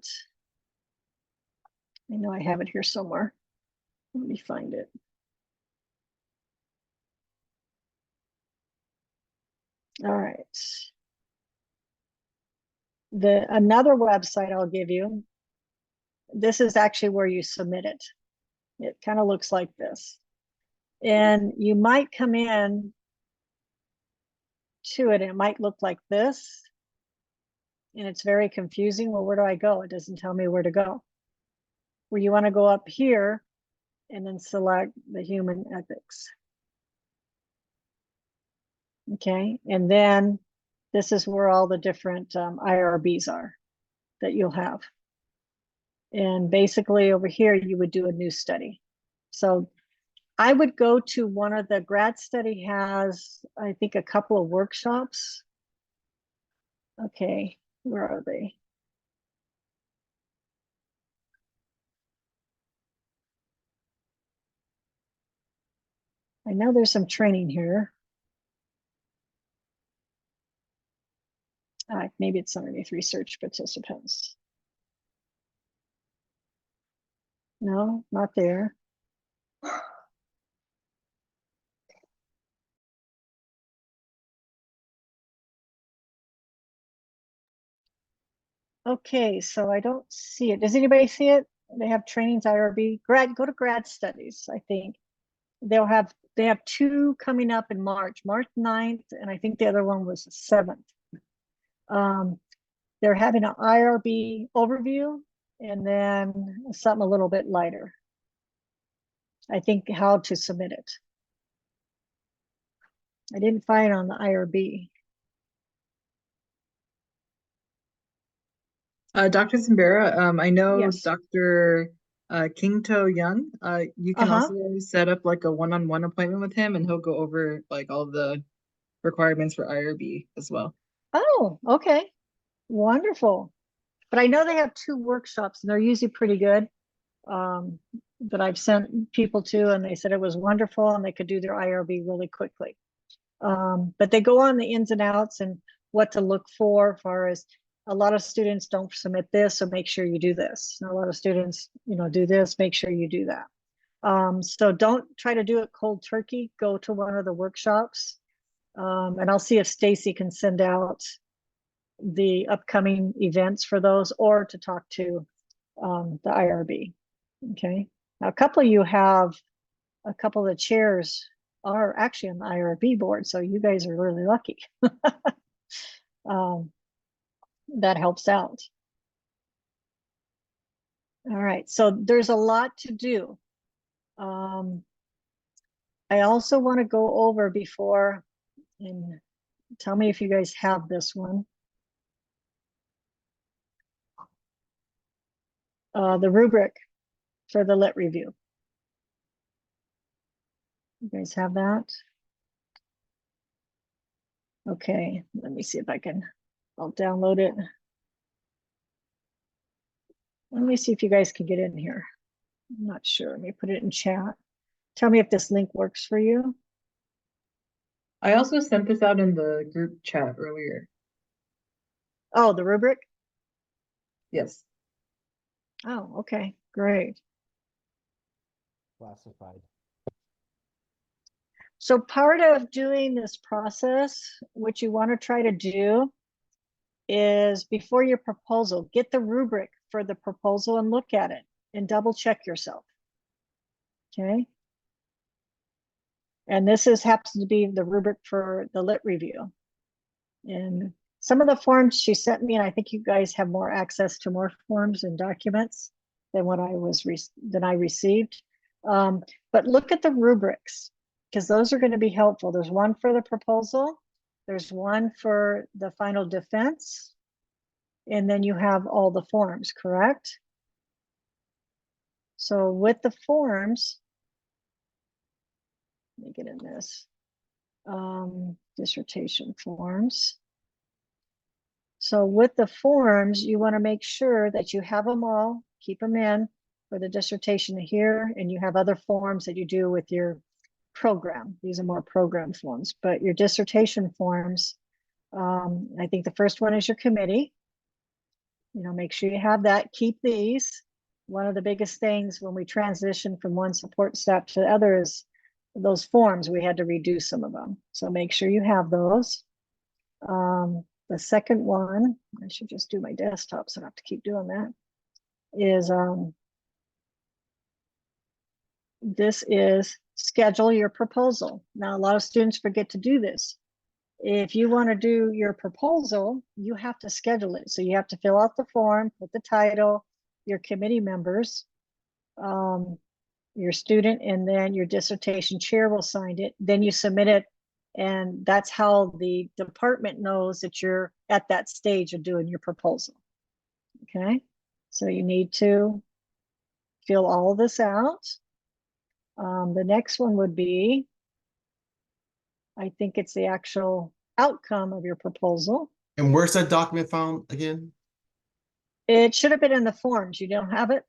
I know I have it here somewhere. Let me find it. All right. Another website I'll give you, this is actually where you submit it. It kind of looks like this. And you might come in to it, and it might look like this. And it's very confusing. Well, where do I go? It doesn't tell me where to go. Where you want to go up here and then select the human ethics. Okay, and then this is where all the different IRBs are that you'll have. And basically over here, you would do a new study. So I would go to one of the grad study has, I think, a couple of workshops. Okay, where are they? I know there's some training here. Maybe it's underneath research participants. No, not there. Okay, so I don't see it. Does anybody see it? They have trainings, IRB. Go to grad studies, I think. They have two coming up in March 9th, and I think the other one was the 7th. They're having an IRB overview and then something a little bit lighter. I think how to submit it. I didn't find it on the IRB. Dr. Sumbera, I know Yes. Dr. King To Young. You can Uh-huh. also set up like a one-on-one appointment with him, and he'll go over like all the requirements for IRB as well. Oh, okay. Wonderful. But I know they have 2 workshops and they're usually pretty good. That I've sent people to, and they said it was wonderful and they could do their IRB really quickly. But they go on the ins and outs and what to look for as far as a lot of students don't submit this, so make sure you do this. And a lot of students, do this, make sure you do that. So don't try to do it cold turkey. Go to one of the workshops. And I'll see if Stacy can send out the upcoming events for those, or to talk to the IRB. Okay. Now, a couple of you have a couple of the chairs are actually on the IRB board, so you guys are really lucky. That helps out. All right, so there's a lot to do. I also want to go over before, and tell me if you guys have this one. The rubric for the lit review. You guys have that? Okay, let me see if I'll download it. Let me see if you guys can get in here. I'm not sure. Let me put it in chat. Tell me if this link works for you. I also sent this out in the group chat earlier. Oh, the rubric? Yes. Oh, okay, great. Classified. So part of doing this process, what you want to try to do is before your proposal, get the rubric for the proposal and look at it and double check yourself. Okay. And this happens to be the rubric for the lit review. And some of the forms she sent me, and I think you guys have more access to more forms and documents than what I received. But look at the rubrics, because those are going to be helpful. There's one for the proposal, there's one for the final defense, and then you have all the forms, correct? So with the forms, let me get in this, dissertation forms. So with the forms, you want to make sure that you have them all, keep them in for the dissertation here, and you have other forms that you do with your program. These are more program forms, but your dissertation forms, I think the first one is your committee. Make sure you have that. Keep these. One of the biggest things when we transition from one support staff to the other is those forms. We had to reduce some of them. So make sure you have those. The second one, I should just do my desktop so I don't have to keep doing that, is this is schedule your proposal. Now, a lot of students forget to do this. If you want to do your proposal, you have to schedule it. So you have to fill out the form, put the title, your committee members, your student, and then your dissertation chair will sign it. Then you submit it, and that's how the department knows that you're at that stage of doing your proposal. Okay, so you need to fill all of this out. The next one would be, I think it's the actual outcome of your proposal. And where's that document found again? It should have been in the forms. You don't have it?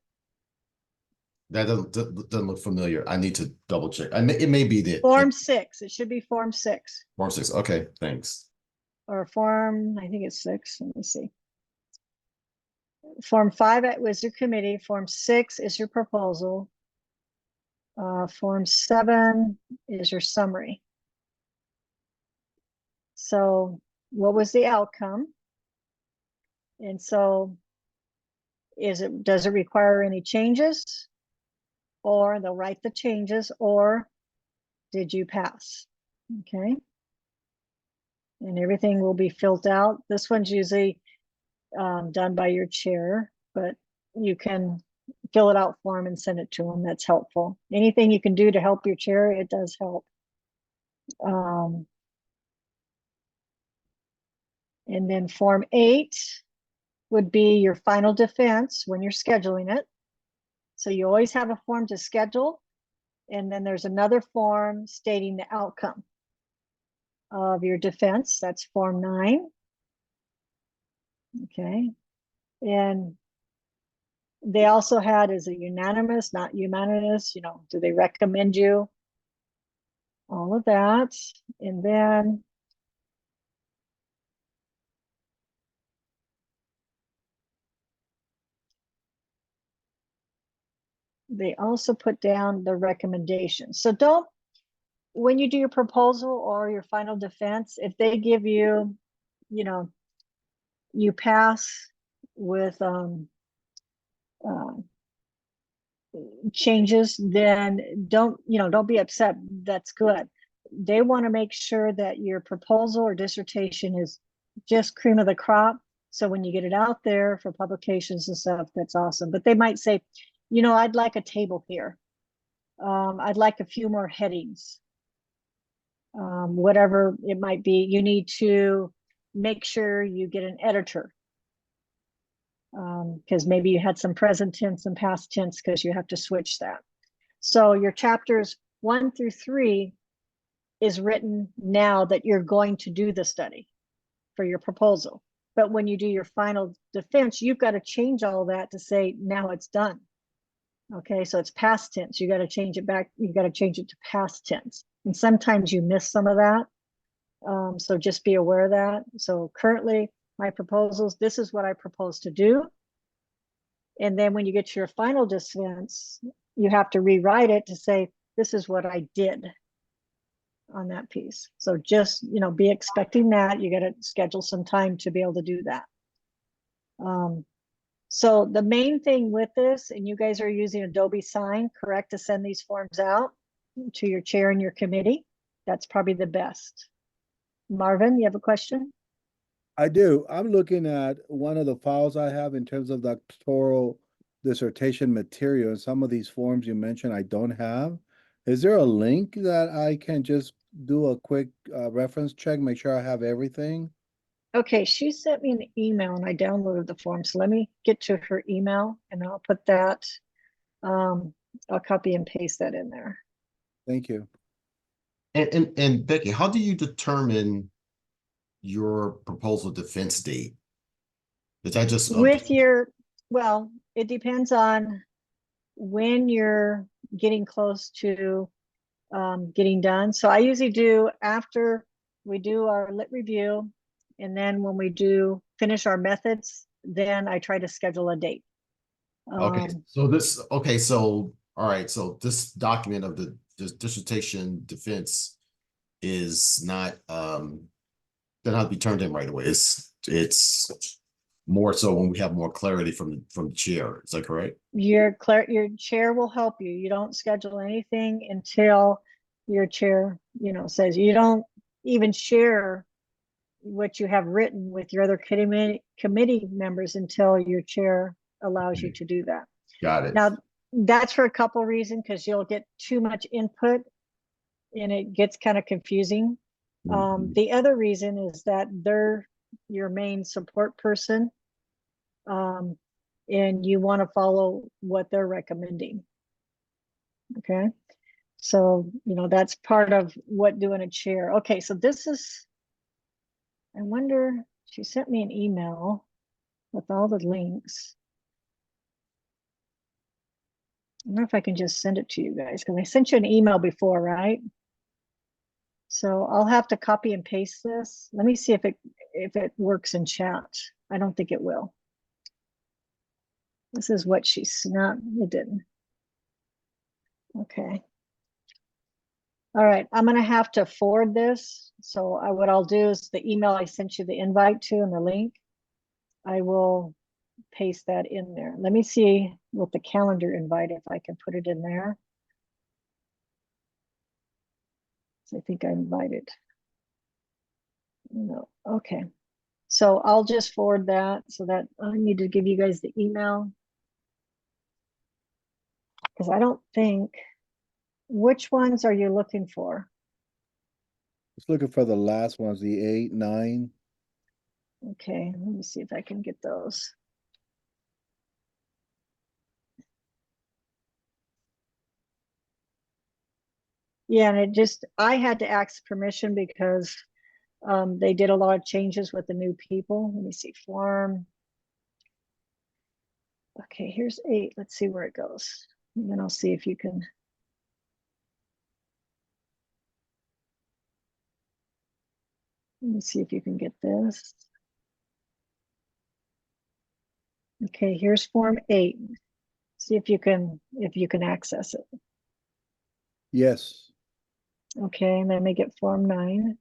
That doesn't look familiar. I need to double check. It may be the Form 6. It should be Form 6. Form 6. Okay, thanks. Or Form, I think it's 6. Let me see. Form 5 was your committee. Form 6 is your proposal. Form 7 is your summary. So what was the outcome? And so does it require any changes? Or they'll write the changes, or did you pass? Okay. And everything will be filled out. This one's usually done by your chair, but you can fill it out for them and send it to them. That's helpful. Anything you can do to help your chair, it does help. And then Form 8 would be your final defense when you're scheduling it. So you always have a form to schedule, and then there's another form stating the outcome of your defense. That's Form 9. Okay. And they also had, is it unanimous, not unanimous? You know, do they recommend you? All of that. And then they also put down the recommendations. So don't, when you do your proposal or your final defense, if they give you, you know, you pass with changes, then don't, you know, don't be upset. That's good. They want to make sure that your proposal or dissertation is just cream of the crop. So when you get it out there for publications and stuff, that's awesome. But they might say, you know, I'd like a table here. I'd like a few more headings. Whatever it might be, you need to make sure you get an editor. Because maybe you had some present tense and past tense because you have to switch that. So your chapters 1 through 3 is written now that you're going to do the study for your proposal. But when you do your final defense, you've got to change all that to say, now it's done. Okay, so it's past tense. You got to change it back. You got to change it to past tense. And sometimes you miss some of that. So just be aware of that. So currently, my proposals, this is what I propose to do. And then when you get to your final defense, you have to rewrite it to say, this is what I did on that piece. So just, you know, be expecting that. You got to schedule some time to be able to do that. So the main thing with this, and you guys are using Adobe Sign, correct, to send these forms out to your chair and your committee. That's probably the best. Marvin, you have a question? I do. I'm looking at one of the files I have in terms of doctoral dissertation material. And some of these forms you mentioned I don't have. Is there a link that I can just do a quick reference check, make sure I have everything? Okay, she sent me an email and I downloaded the form. So let me get to her email and I'll put that, I'll copy and paste that in there. Thank you. And Becky, how do you determine your proposal defense date? Is that just with your, well, it depends on when you're getting close to getting done. So I usually do after we do our lit review, and then when we do finish our methods, then I try to schedule a date. Okay, so this, okay, so all right, so this document of the dissertation defense is not doesn't have to be turned in right away. It's more so when we have more clarity from the chair. Is that correct? Your chair will help you. You don't schedule anything until your chair, you know, says. You don't even share what you have written with your other committee members until your chair allows you to do that. Got it. Now, that's for a couple reasons, because you'll get too much input and it gets kind of confusing. The other reason is that they're your main support person, and you want to follow what they're recommending. Okay, so you know that's part of what doing a chair. Okay, so this is, I wonder, she sent me an email with all the links. I don't know if I can just send it to you guys, because I sent you an email before, right? So I'll have to copy and paste this. Let me see if it works in chat. I don't think it will. This is what she's not, it didn't. Okay. All right, I'm gonna have to forward this. So what I'll do is the email I sent you the invite to and the link, I will paste that in there. Let me see with the calendar invite if I can put it in there. So I think I invited. No, okay. So I'll just forward that so that I need to give you guys the email. Because I don't think, which ones are you looking for? Just looking for the last ones, the 8, 9. Okay, let me see if I can get those. Yeah, and it just, I had to ask permission because they did a lot of changes with the new people. Let me see, form. Okay, here's 8. Let's see where it goes. And then I'll see if you can. Let me see if you can get this. Okay, here's form 8. See if you can access it. Yes. Okay, and then we get form 9.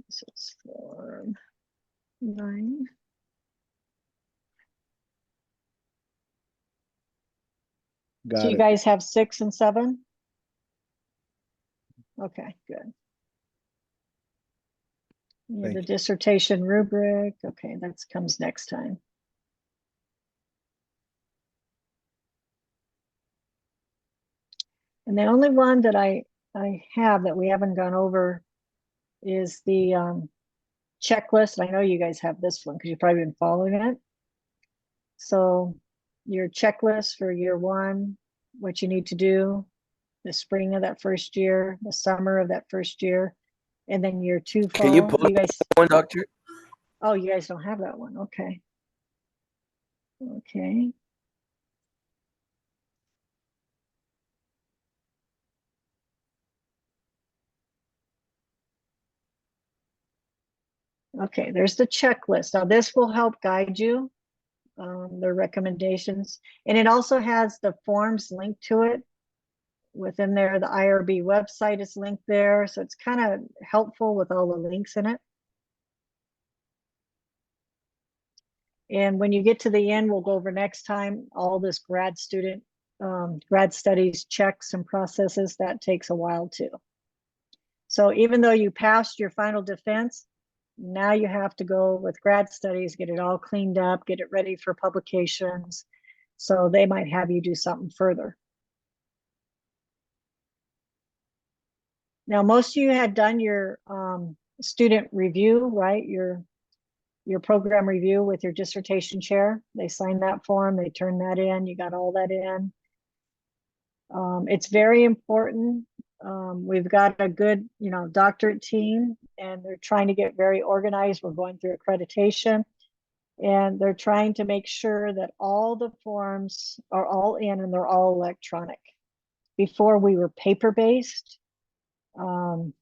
This is form 9. Got So you it. guys have 6 and 7? Okay, good. Yeah, the dissertation rubric. Okay, that comes next time. And the only one that I have that we haven't gone over is the checklist. I know you guys have this one because you've probably been following it. So your checklist for year 1, what you need to do, the spring of that first year, the summer of that first year, and then year 2 fall. Can you pull you guys one, Doctor? Oh, you guys don't have that one. Okay. Okay. Okay, there's the checklist. Now this will help guide you, the recommendations. And it also has the forms linked to it. Within there, the IRB website is linked there. So it's kind of helpful with all the links in it. And when you get to the end, we'll go over next time, all this grad studies checks and processes. That takes a while too. So even though you passed your final defense, now you have to go with grad studies, get it all cleaned up, get it ready for publications. So they might have you do something further. Now, most of you had done your student review, right? Your program review with your dissertation chair. They signed that form, they turned that in, you got all that in. It's very important. We've got a good, doctorate team, and they're trying to get very organized. We're going through accreditation, and they're trying to make sure that all the forms are all in and they're all electronic. Before we were paper-based, and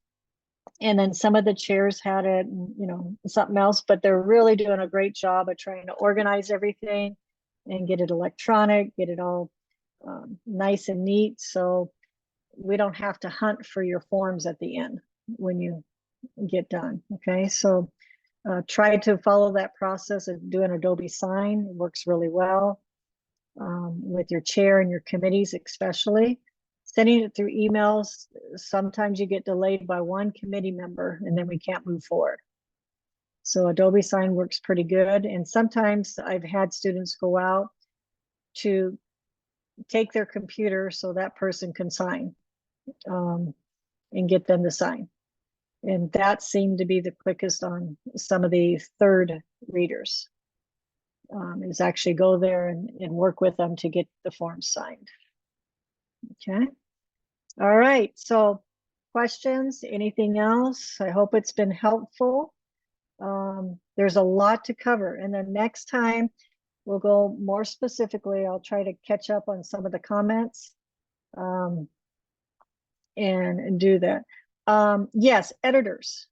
then some of the chairs had it, and, something else, but they're really doing a great job of trying to organize everything and get it electronic, get it all nice and neat. So we don't have to hunt for your forms at the end when you get done. Okay, so try to follow that process of doing Adobe Sign. It works really well with your chair and your committees, especially. Sending it through emails, sometimes you get delayed by one committee member and then we can't move forward. So Adobe Sign works pretty good. And sometimes I've had students go out to take their computer so that person can sign and get them to sign. And that seemed to be the quickest on some of the third readers, is actually go there and work with them to get the form signed. Okay. All right. So questions, anything else? I hope it's been helpful. There's a lot to cover. And then next time we'll go more specifically. I'll try to catch up on some of the comments and do that. Yes, editors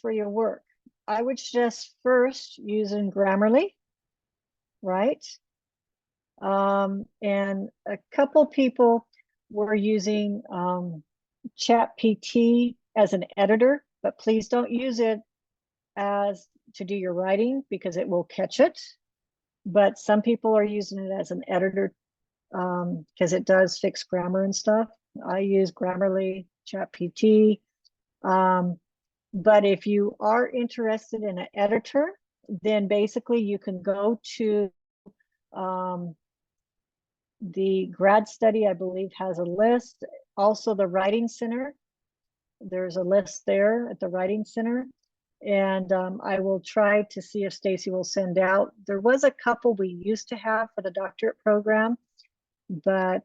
for your work. I would suggest first using Grammarly, right? And a couple people were using ChatGPT as an editor, but please don't use it as to do your writing because it will catch it. But some people are using it as an editor because it does fix grammar and stuff. I use Grammarly, ChatGPT. But if you are interested in an editor, then basically you can go to the grad study, I believe, has a list. Also, the Writing Center There's a list there at the Writing Center. And I will try to see if Stacy will send out. There was a couple we used to have for the doctorate program, but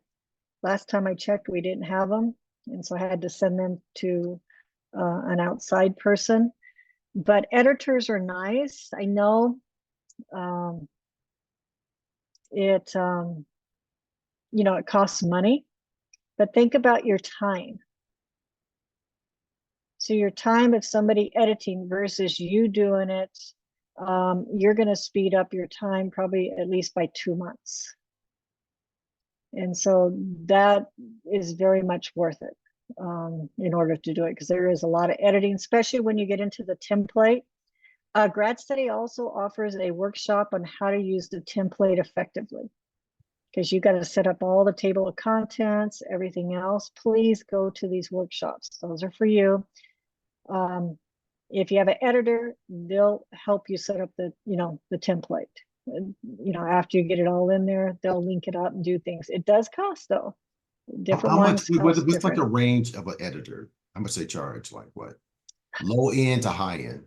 last time I checked, we didn't have them. And so I had to send them to an outside person. But editors are nice. I know it, you know, it costs money, but think about your time. So your time of somebody editing versus you doing it, you're going to speed up your time probably at least by 2 months. And so that is very much worth it in order to do it, because there is a lot of editing, especially when you get into the template. Grad Study also offers a workshop on how to use the template effectively, because you got to set up all the table of contents, everything else. Please go to these workshops. Those are for you. If you have an editor, they'll help you set up the, you know, the template. You know, after you get it all in there, they'll link it up and do things. It does cost though. Different How ones much, cost what's like different. the range of an editor? How much they charge? Like what? Low end to high end?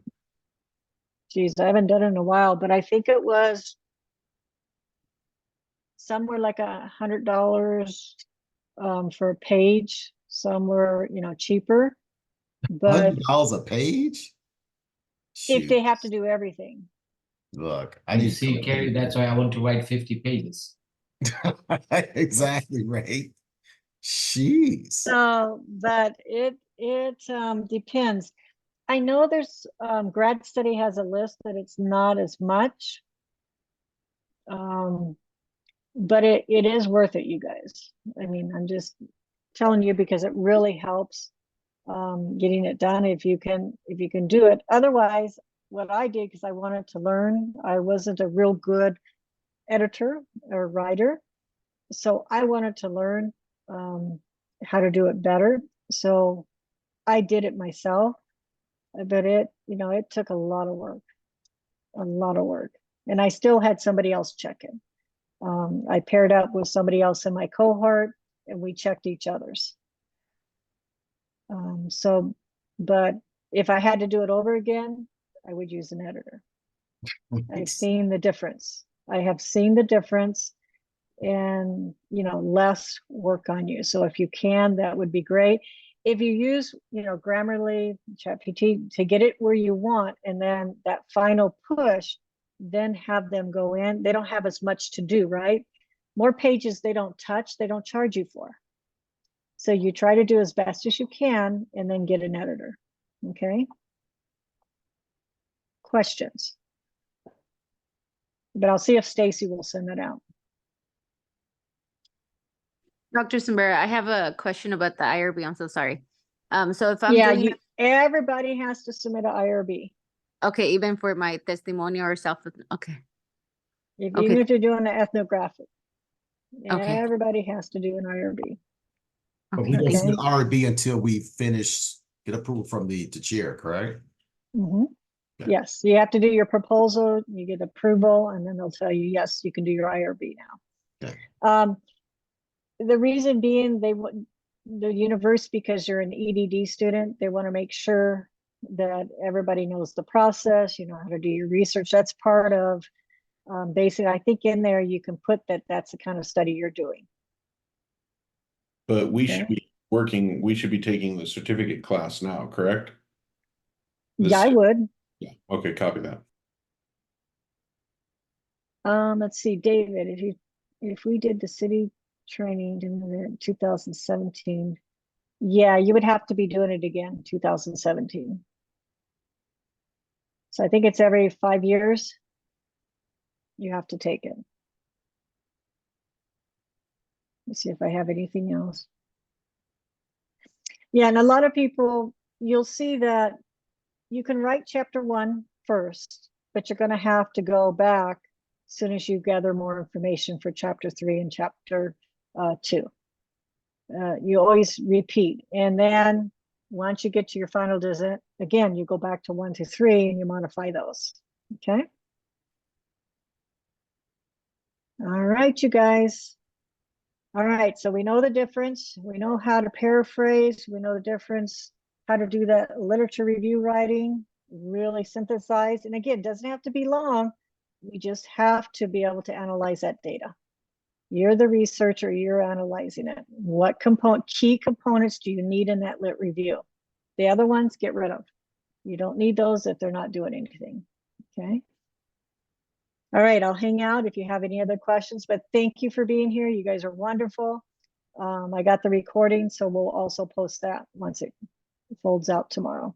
Geez, I haven't done it in a while, but I think it was somewhere like $100 for a page. Some were, you know, cheaper. But $100 a page? if they have to do everything. Look, I You need see, to Carrie, that's why I want to write 50 pages. exactly right. Jeez. So, but it depends. I know there's Grad Study has a list that it's not as much. But it is worth it, you guys. I mean, I'm just telling you because it really helps getting it done if you can do it. Otherwise, what I did, because I wanted to learn, I wasn't a real good editor or writer, so I wanted to learn how to do it better. So I did it myself, but it, you know, it took a lot of work, and I still had somebody else check it. I paired up with somebody else in my cohort and we checked each other's. So, but if I had to do it over again, I would use an editor. I've seen the difference. I have seen the difference, and, you know, less work on you. So if you can, that would be great. If you use, you know, Grammarly, ChatGPT to get it where you want, and then that final push, then have them go in. They don't have as much to do, right? More pages they don't touch, they don't charge you for. So you try to do as best as you can and then get an editor. Okay. Questions? But I'll see if Stacy will send that out. Dr. Sumbera, I have a question about the IRB. I'm so sorry. So if I'm doing everybody has to submit an IRB. Okay, even for my testimonial or self. Okay. Even if you're doing an ethnographic, Okay. everybody has to do an IRB. But we don't submit RB until we finish, get approval from the chair, correct? Mm-hmm. Okay. Yes, you have to do your proposal, you get approval, and then they'll tell you, yes, you can do your IRB now. Okay. The reason being, the university, because you're an EDD student, they want to make sure that everybody knows the process, you know how to do your research. That's part of basically, I think in there you can put that that's the kind of study you're doing. But we should be working, we should be taking the certificate class now, correct? Yeah, I would. Yeah, okay, copy that. Let's see, David, if we did the city training in 2017, yeah, you would have to be doing it again, 2017. So I think it's every 5 years you have to take it. Let's see if I have anything else. Yeah, and a lot of people, you'll see that you can write chapter 1 first, but you're going to have to go back as soon as you gather more information for chapter 3 and chapter 2. You always repeat, and then once you get to your final design, again, you go back to 1 to 3 and you modify those. Okay. All right, you guys. All right, so we know the difference. We know how to paraphrase. We know the difference how to do that literature review writing, really synthesize. And again, it doesn't have to be long. We just have to be able to analyze that data. You're the researcher, you're analyzing it. What key components do you need in that lit review? The other ones, get rid of. You don't need those if they're not doing anything, okay? All right, I'll hang out if you have any other questions, but thank you for being here. You guys are wonderful. I got the recording, so we'll also post that once it folds out tomorrow.